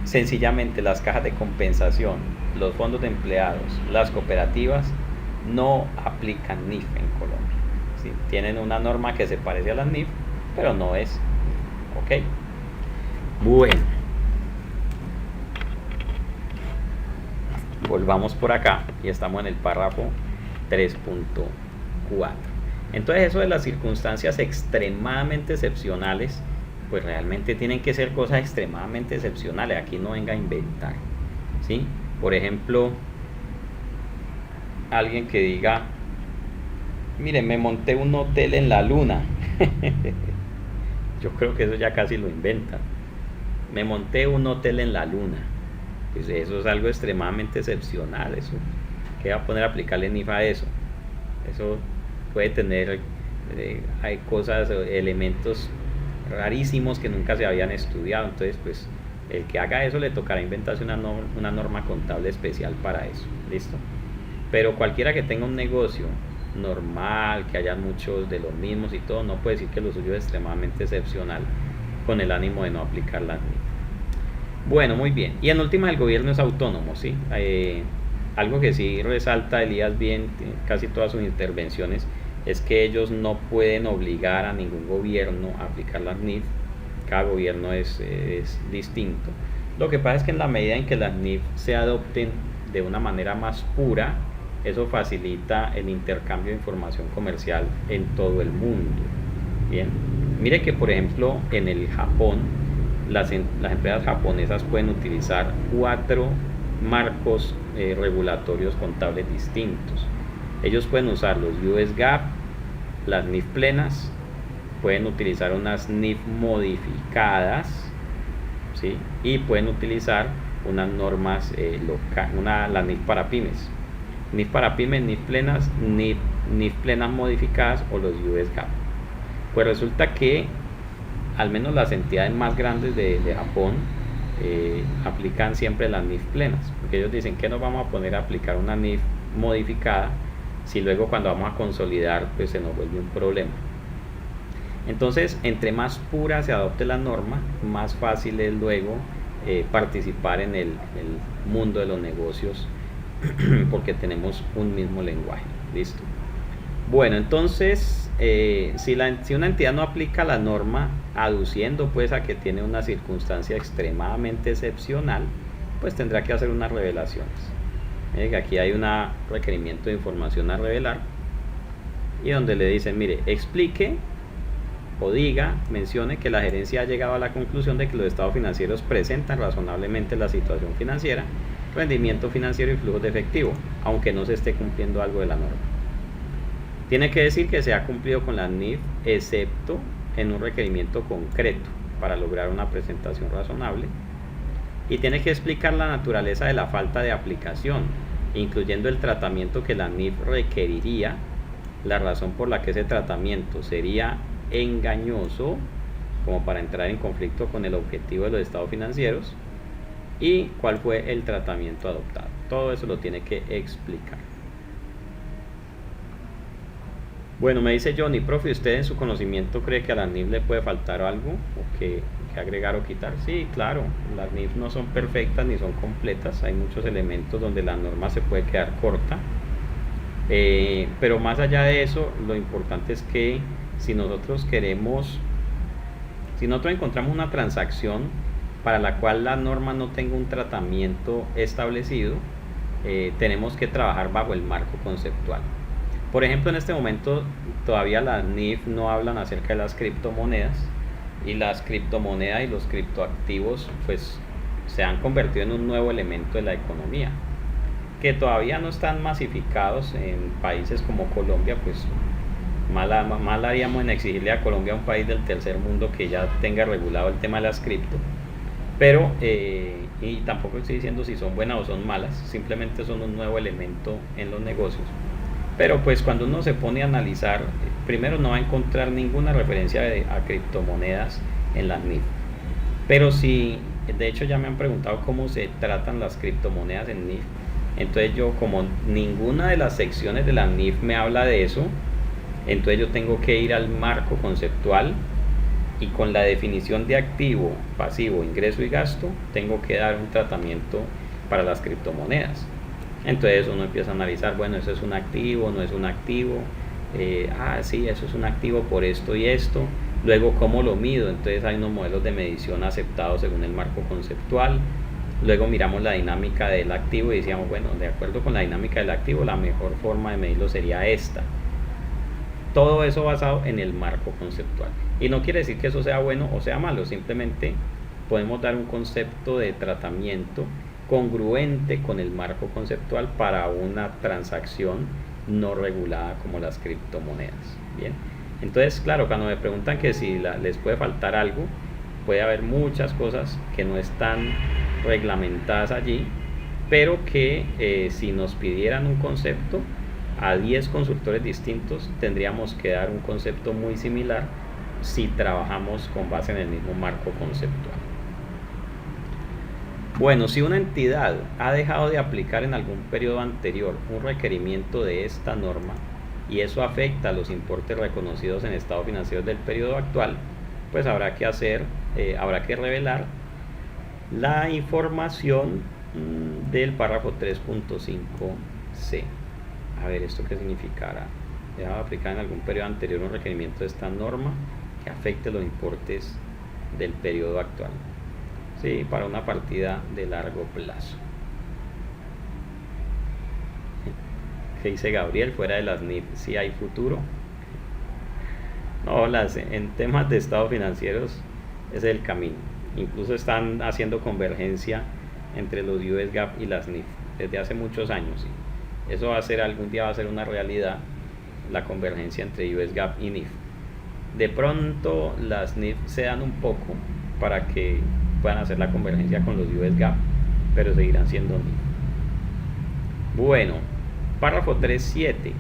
Sencillamente las cajas de compensación, los fondos de empleados, las cooperativas no aplican NIF en Colombia. ¿Sí? Tienen una norma que se parece a la NIF, pero no es. ¿Ok? Bueno. Volvamos por acá y estamos en el párrafo 3.4. Entonces eso de las circunstancias extremadamente excepcionales, pues realmente tienen que ser cosas extremadamente excepcionales. Aquí no venga a inventar, ¿sí? Por ejemplo, alguien que diga, mire, me monté un hotel en la luna. Yo creo que eso ya casi lo inventan. Me monté un hotel en la luna. Pues eso es algo extremadamente excepcional. Eso, ¿qué va a poner a aplicarle NIF a eso? Eso puede tener, hay cosas, elementos rarísimos que nunca se habían estudiado. Entonces, pues, el que haga eso le tocará inventarse una norma contable especial para eso. ¿Listo? Pero cualquiera que tenga un negocio normal, que haya muchos de los mismos y todo, no puede decir que lo suyo es extremadamente excepcional con el ánimo de no aplicar la NIF. Bueno, muy bien. Y en última, el gobierno es autónomo, ¿sí? Algo que sí resalta Elías bien casi todas sus intervenciones es que ellos no pueden obligar a ningún gobierno a aplicar las NIF. Cada gobierno es distinto. Lo que pasa es que en la medida en que las NIF se adopten de una manera más pura, eso facilita el intercambio de información comercial en todo el mundo. Bien, mire que por ejemplo en el Japón, las empresas japonesas pueden utilizar 4 marcos regulatorios contables distintos. Ellos pueden usar los US GAAP, las NIF plenas, pueden utilizar unas NIF modificadas, ¿sí? Y pueden utilizar unas normas la NIF para pymes. NIF para pymes, NIF plenas, NIF plenas modificadas o los US GAAP. Pues resulta que al menos las entidades más grandes de Japón aplican siempre las NIF plenas, porque ellos dicen que nos vamos a poner a aplicar una NIF modificada si luego cuando vamos a consolidar pues se nos vuelve un problema. Entonces, entre más pura se adopte la norma, más fácil es luego participar en el mundo de los negocios porque tenemos un mismo lenguaje. Listo. Bueno, entonces si una entidad no aplica la norma aduciendo pues a que tiene una circunstancia extremadamente excepcional, pues tendrá que hacer unas revelaciones. Aquí hay un requerimiento de información a revelar y donde le dicen, mire, explique o mencione que la gerencia ha llegado a la conclusión de que los estados financieros presentan razonablemente la situación financiera, rendimiento financiero y flujos de efectivo, aunque no se esté cumpliendo algo de la norma. Tiene que decir que se ha cumplido con la NIF, excepto en un requerimiento concreto para lograr una presentación razonable. Y tiene que explicar la naturaleza de la falta de aplicación, incluyendo el tratamiento que la NIF requeriría, la razón por la que ese tratamiento sería engañoso, como para entrar en conflicto con el objetivo de los estados financieros, y cuál fue el tratamiento adoptado. Todo eso lo tiene que explicar. Bueno, me dice Johnny, profe, ¿usted en su conocimiento cree que a la NIF le puede faltar algo o que agregar o quitar? Sí, claro, las NIF no son perfectas ni son completas, hay muchos elementos donde la norma se puede quedar corta, pero más allá de eso, lo importante es que si nosotros encontramos una transacción para la cual la norma no tenga un tratamiento establecido, tenemos que trabajar bajo el marco conceptual. Por ejemplo, en este momento todavía las NIF no hablan acerca de las criptomonedas, y las criptomonedas y los criptoactivos pues se han convertido en un nuevo elemento de la economía, que todavía no están masificados en países como Colombia. Pues mal haríamos en exigirle a Colombia, un país del tercer mundo, que ya tenga regulado el tema de las cripto. Pero y tampoco estoy diciendo si son buenas o son malas, simplemente son un nuevo elemento en los negocios. Pero pues cuando uno se pone a analizar, primero no va a encontrar ninguna referencia a criptomonedas en las NIF. Pero sí, de hecho ya me han preguntado cómo se tratan las criptomonedas en NIF. Entonces yo, como ninguna de las secciones de la NIF me habla de eso, entonces yo tengo que ir al marco conceptual y con la definición de activo, pasivo, ingreso y gasto, tengo que dar un tratamiento para las criptomonedas. Entonces uno empieza a analizar, bueno, eso es un activo, no es un activo, sí, eso es un activo por esto y esto. Luego, ¿cómo lo mido? Entonces hay unos modelos de medición aceptados según el marco conceptual. Luego miramos la dinámica del activo y decíamos, bueno, de acuerdo con la dinámica del activo, la mejor forma de medirlo sería esta. Todo eso basado en el marco conceptual. Y no quiere decir que eso sea bueno o sea malo, simplemente podemos dar un concepto de tratamiento congruente con el marco conceptual para una transacción no regulada como las criptomonedas. Bien, entonces, claro, cuando me preguntan que si les puede faltar algo, puede haber muchas cosas que no están reglamentadas allí, pero que si nos pidieran un concepto a 10 consultores distintos, tendríamos que dar un concepto muy similar si trabajamos con base en el mismo marco conceptual. Bueno, si una entidad ha dejado de aplicar en algún periodo anterior un requerimiento de esta norma y eso afecta a los importes reconocidos en estados financieros del periodo actual, pues habrá que revelar la información del párrafo 3.5c. A ver, ¿esto qué significará? Dejado de aplicar en algún periodo anterior un requerimiento de esta norma que afecte los importes del periodo actual. Sí, para una partida de largo plazo. ¿Qué dice Gabriel? Fuera de las NIF, ¿sí hay futuro? No, en temas de estados financieros ese es el camino. Incluso están haciendo convergencia entre los US GAAP y las NIF desde hace muchos años. ¿Sí? Eso algún día va a ser una realidad, la convergencia entre US GAAP y NIF. De pronto las NIF se dan un poco para que puedan hacer la convergencia con los US GAAP, pero seguirán siendo NIF. Bueno, párrafo 3.7.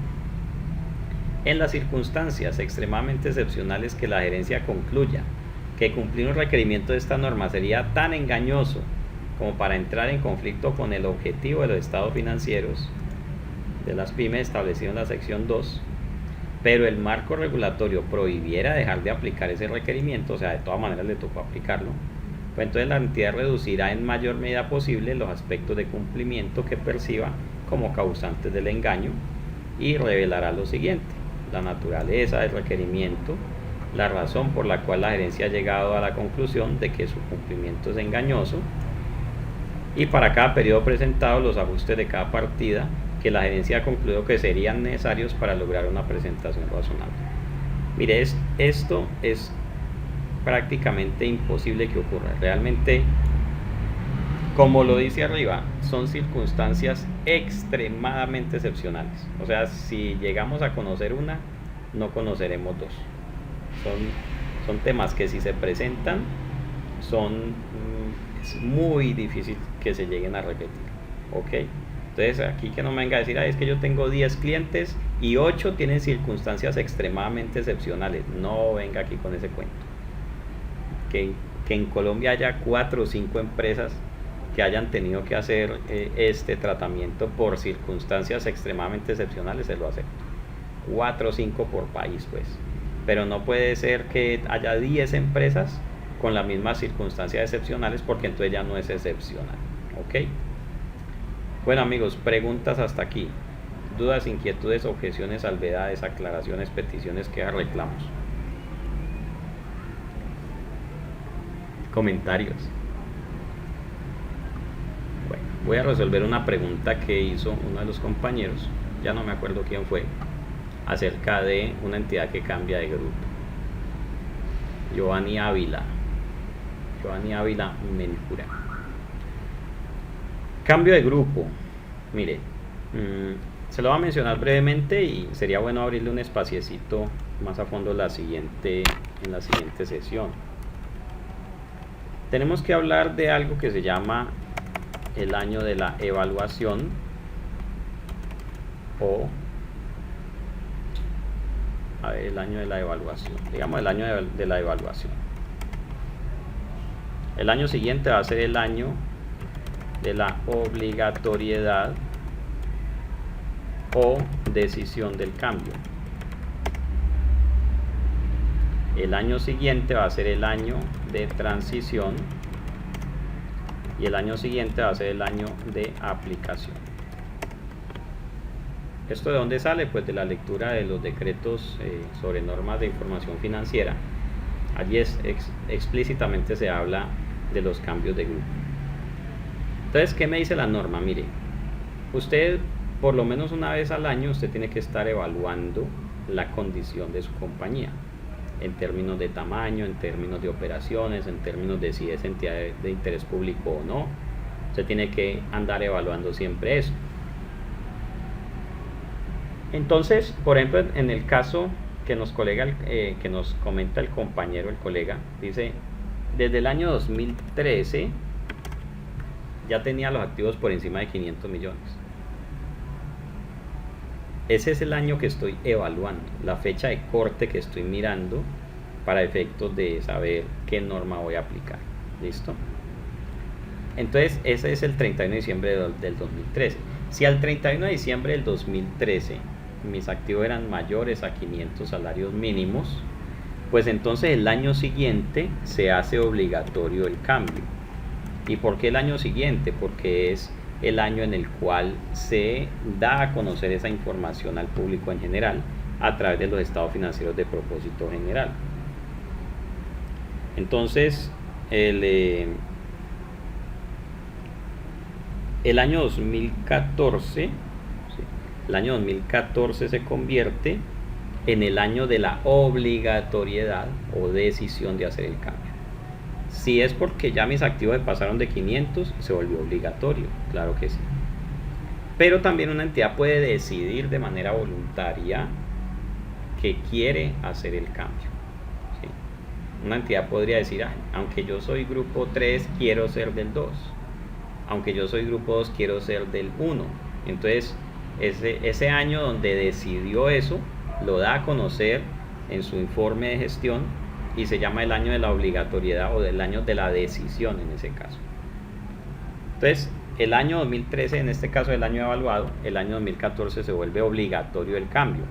En las circunstancias extremadamente excepcionales que la gerencia concluya que cumplir un requerimiento de esta norma sería tan engañoso como para entrar en conflicto con el objetivo de los estados financieros de las pymes establecido en la sección 2, pero el marco regulatorio prohibiera dejar de aplicar ese requerimiento, o sea, de todas maneras le tocó aplicarlo, pues entonces la entidad reducirá en mayor medida posible los aspectos de cumplimiento que perciba como causantes del engaño y revelará lo siguiente: la naturaleza del requerimiento, la razón por la cual la gerencia ha llegado a la conclusión de que su cumplimiento es engañoso, y para cada periodo presentado los ajustes de cada partida que la gerencia ha concluido que serían necesarios para lograr una presentación razonable. Mire, esto es prácticamente imposible que ocurra. Realmente, como lo dice arriba, son circunstancias extremadamente excepcionales. O sea, si llegamos a conocer una, no conoceremos dos. Son temas que si se presentan, es muy difícil que se lleguen a repetir. ¿Ok? Entonces aquí que no me venga a decir, es que yo tengo 10 clientes y 8 tienen circunstancias extremadamente excepcionales. No venga aquí con ese cuento. Que en Colombia haya 4 o 5 empresas que hayan tenido que hacer este tratamiento por circunstancias extremadamente excepcionales, se lo acepto. 4 o 5 por país, pues. Pero no puede ser que haya 10 empresas con las mismas circunstancias excepcionales, porque entonces ya no es excepcional. ¿Ok? Bueno, amigos, preguntas hasta aquí. Dudas, inquietudes, objeciones, salvedades, aclaraciones, peticiones, quejas, reclamos. Comentarios. Bueno, voy a resolver una pregunta que hizo uno de los compañeros, ya no me acuerdo quién fue, acerca de una entidad que cambia de grupo. Giovanni Ávila Menjura. Cambio de grupo. Mire, se lo voy a mencionar brevemente y sería bueno abrirle un espaciecito más a fondo en la siguiente sesión. Tenemos que hablar de algo que se llama el año de la evaluación, el año de la evaluación, digamos el año de la evaluación. El año siguiente va a ser el año de la obligatoriedad o decisión del cambio. El año siguiente va a ser el año de transición y el año siguiente va a ser el año de aplicación. ¿Esto de dónde sale? Pues de la lectura de los decretos sobre normas de información financiera. Allí explícitamente se habla de los cambios de grupo. Entonces, ¿qué me dice la norma? Mire, usted por lo menos una vez al año usted tiene que estar evaluando la condición de su compañía en términos de tamaño, en términos de operaciones, en términos de si es entidad de interés público o no. Usted tiene que andar evaluando siempre eso. Entonces, por ejemplo, en el caso que nos comenta el compañero, el colega, dice, desde el año 2013 ya tenía los activos por encima de 500 millones. Ese es el año que estoy evaluando, la fecha de corte que estoy mirando para efectos de saber qué norma voy a aplicar. ¿Listo? Entonces, ese es el 31 de diciembre del 2013. Si al 31 de diciembre del 2013 mis activos eran mayores a 500 salarios mínimos, pues entonces el año siguiente se hace obligatorio el cambio. ¿Y por qué el año siguiente? Porque es el año en el cual se da a conocer esa información al público en general a través de los estados financieros de propósito general. Entonces, el año 2014, el año 2014 se convierte en el año de la obligatoriedad o decisión de hacer el cambio. Si es porque ya mis activos pasaron de 500, se volvió obligatorio, claro que sí. Pero también una entidad puede decidir de manera voluntaria que quiere hacer el cambio. ¿Sí? Una entidad podría decir, aunque yo soy grupo 3, quiero ser del 2. Aunque yo soy grupo 2, quiero ser del 1. Entonces, ese año donde decidió eso, lo da a conocer en su informe de gestión y se llama el año de la obligatoriedad o del año de la decisión en ese caso. Entonces, el año 2013, en este caso el año evaluado, el año 2014 se vuelve obligatorio el cambio,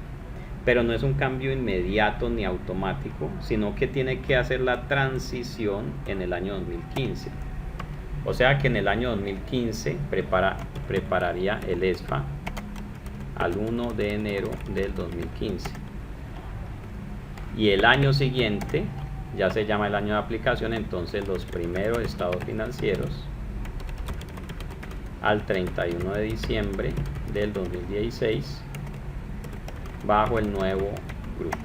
pero no es un cambio inmediato ni automático, sino que tiene que hacer la transición en el año 2015. O sea que en el año 2015 prepararía el ESFA al 1 de enero del 2015. Y el año siguiente ya se llama el año de aplicación, entonces los primeros estados financieros al 31 de diciembre del 2016 bajo el nuevo grupo.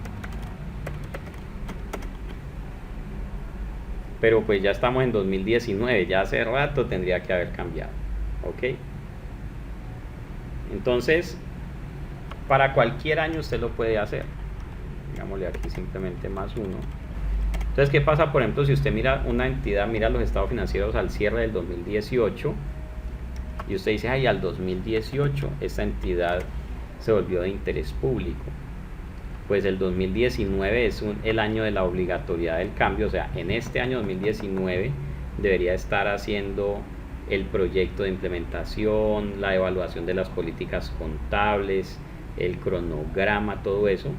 Pero pues ya estamos en 2019, ya hace rato tendría que haber cambiado. ¿Ok? Entonces, para cualquier año usted lo puede hacer. Digámosle aquí simplemente +1. Entonces, ¿qué pasa? Por ejemplo, si usted mira una entidad, mira los estados financieros al cierre del 2018 y usted dice, al 2018 esta entidad se volvió de interés público. Pues el 2019 es el año de la obligatoriedad del cambio, o sea, en este año 2019 debería estar haciendo el proyecto de implementación, la evaluación de las políticas contables, el cronograma, todo eso.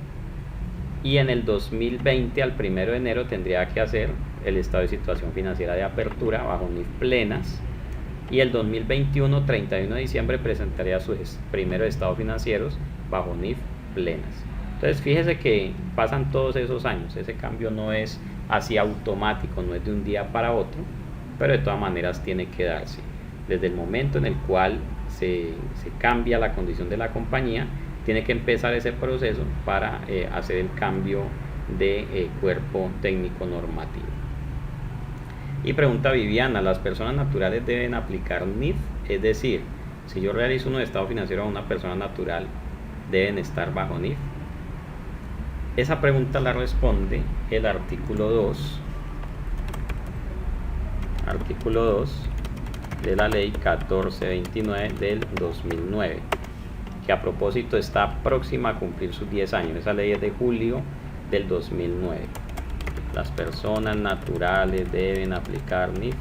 Y en el 2020 al 1 de enero tendría que hacer el estado de situación financiera de apertura bajo NIF plenas, y el 2021 31 de diciembre presentaría sus primeros estados financieros bajo NIF plenas. Entonces fíjese que pasan todos esos años, ese cambio no es así automático, no es de un día para otro, pero de todas maneras tiene que darse desde el momento en el cual se cambia la condición de la compañía. Tiene que empezar ese proceso para hacer el cambio de cuerpo técnico normativo. Y pregunta Viviana, ¿las personas naturales deben aplicar NIF? Es decir, si yo realizo un estado financiero a una persona natural, ¿deben estar bajo NIF? Esa pregunta la responde el artículo 2 de la ley 1429 del 2009, que a propósito está próxima a cumplir sus 10 años. Esa ley es de julio del 2009. Las personas naturales deben aplicar NIF.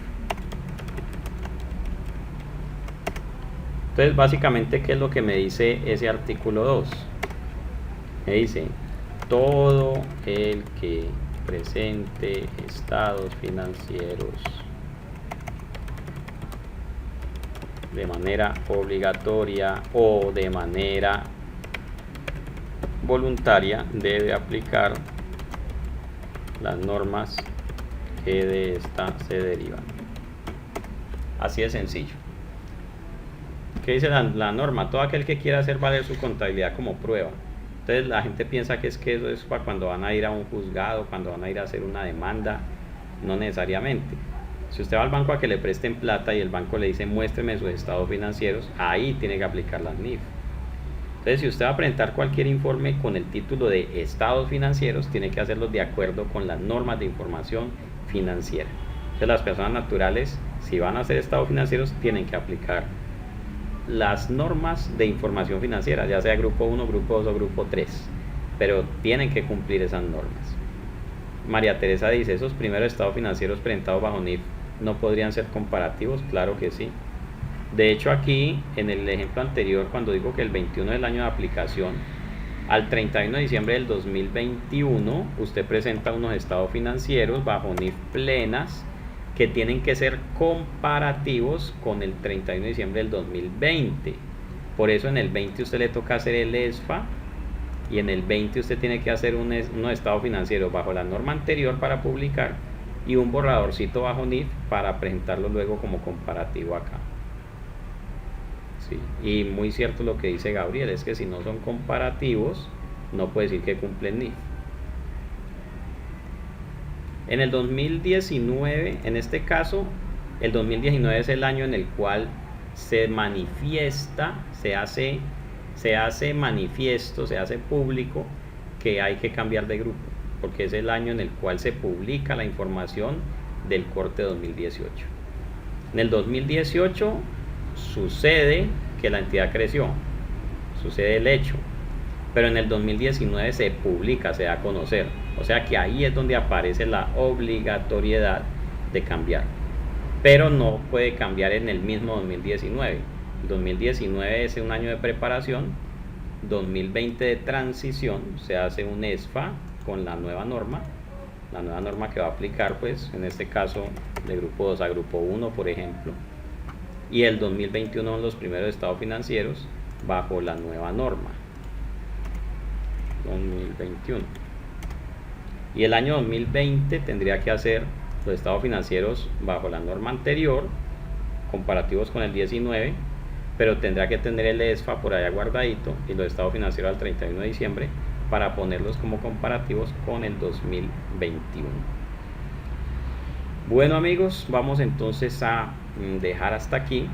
Entonces, básicamente, ¿qué es lo que me dice ese artículo 2? Me dice, todo el que presente estados financieros de manera obligatoria o de manera voluntaria debe aplicar las normas que de esta se derivan. Así de sencillo. ¿Qué dice la norma? Todo aquel que quiera hacer valer su contabilidad como prueba. Entonces la gente piensa que eso es para cuando van a ir a un juzgado, cuando van a ir a hacer una demanda. No necesariamente. Si usted va al banco a que le presten plata y el banco le dice muéstreme sus estados financieros, ahí tiene que aplicar las NIF. Entonces, si usted va a presentar cualquier informe con el título de estados financieros, tiene que hacerlo de acuerdo con las normas de información financiera. Entonces, las personas naturales, si van a hacer estados financieros, tienen que aplicar las normas de información financiera, ya sea grupo 1, grupo 2 o grupo 3, pero tienen que cumplir esas normas. María Teresa dice, ¿esos primeros estados financieros presentados bajo NIF no podrían ser comparativos? Claro que sí. De hecho, aquí en el ejemplo anterior, cuando digo que el 21 es el año de aplicación, al 31 de diciembre del 2021 usted presenta unos estados financieros bajo NIF plenas que tienen que ser comparativos con el 31 de diciembre del 2020. Por eso en el 20 usted le toca hacer el ESFA y en el 20 usted tiene que hacer unos estados financieros bajo la norma anterior para publicar y un borradorcito bajo NIF para presentarlo luego como comparativo acá. Sí, y muy cierto lo que dice Gabriel, es que si no son comparativos, no puede decir que cumplen NIF. En el 2019, en este caso, el 2019 es el año en el cual se manifiesta, se hace manifiesto, se hace público que hay que cambiar de grupo, porque es el año en el cual se publica la información del corte 2018. En el 2018 sucede que la entidad creció, sucede el hecho, pero en el 2019 se publica, se da a conocer, o sea que ahí es donde aparece la obligatoriedad de cambiar, pero no puede cambiar en el mismo 2019. El 2019 es un año de preparación, 2020 de transición, se hace un ESFA con la nueva norma que va a aplicar, pues en este caso de grupo 2 a grupo 1, por ejemplo, y el 2021 son los primeros estados financieros bajo la nueva norma 2021, y el año 2020 tendría que hacer los estados financieros bajo la norma anterior comparativos con el 19, pero tendrá que tener el ESFA por allá guardadito y los estados financieros al 31 de diciembre para ponerlos como comparativos con el 2021. Bueno amigos, vamos entonces a dejar hasta aquí.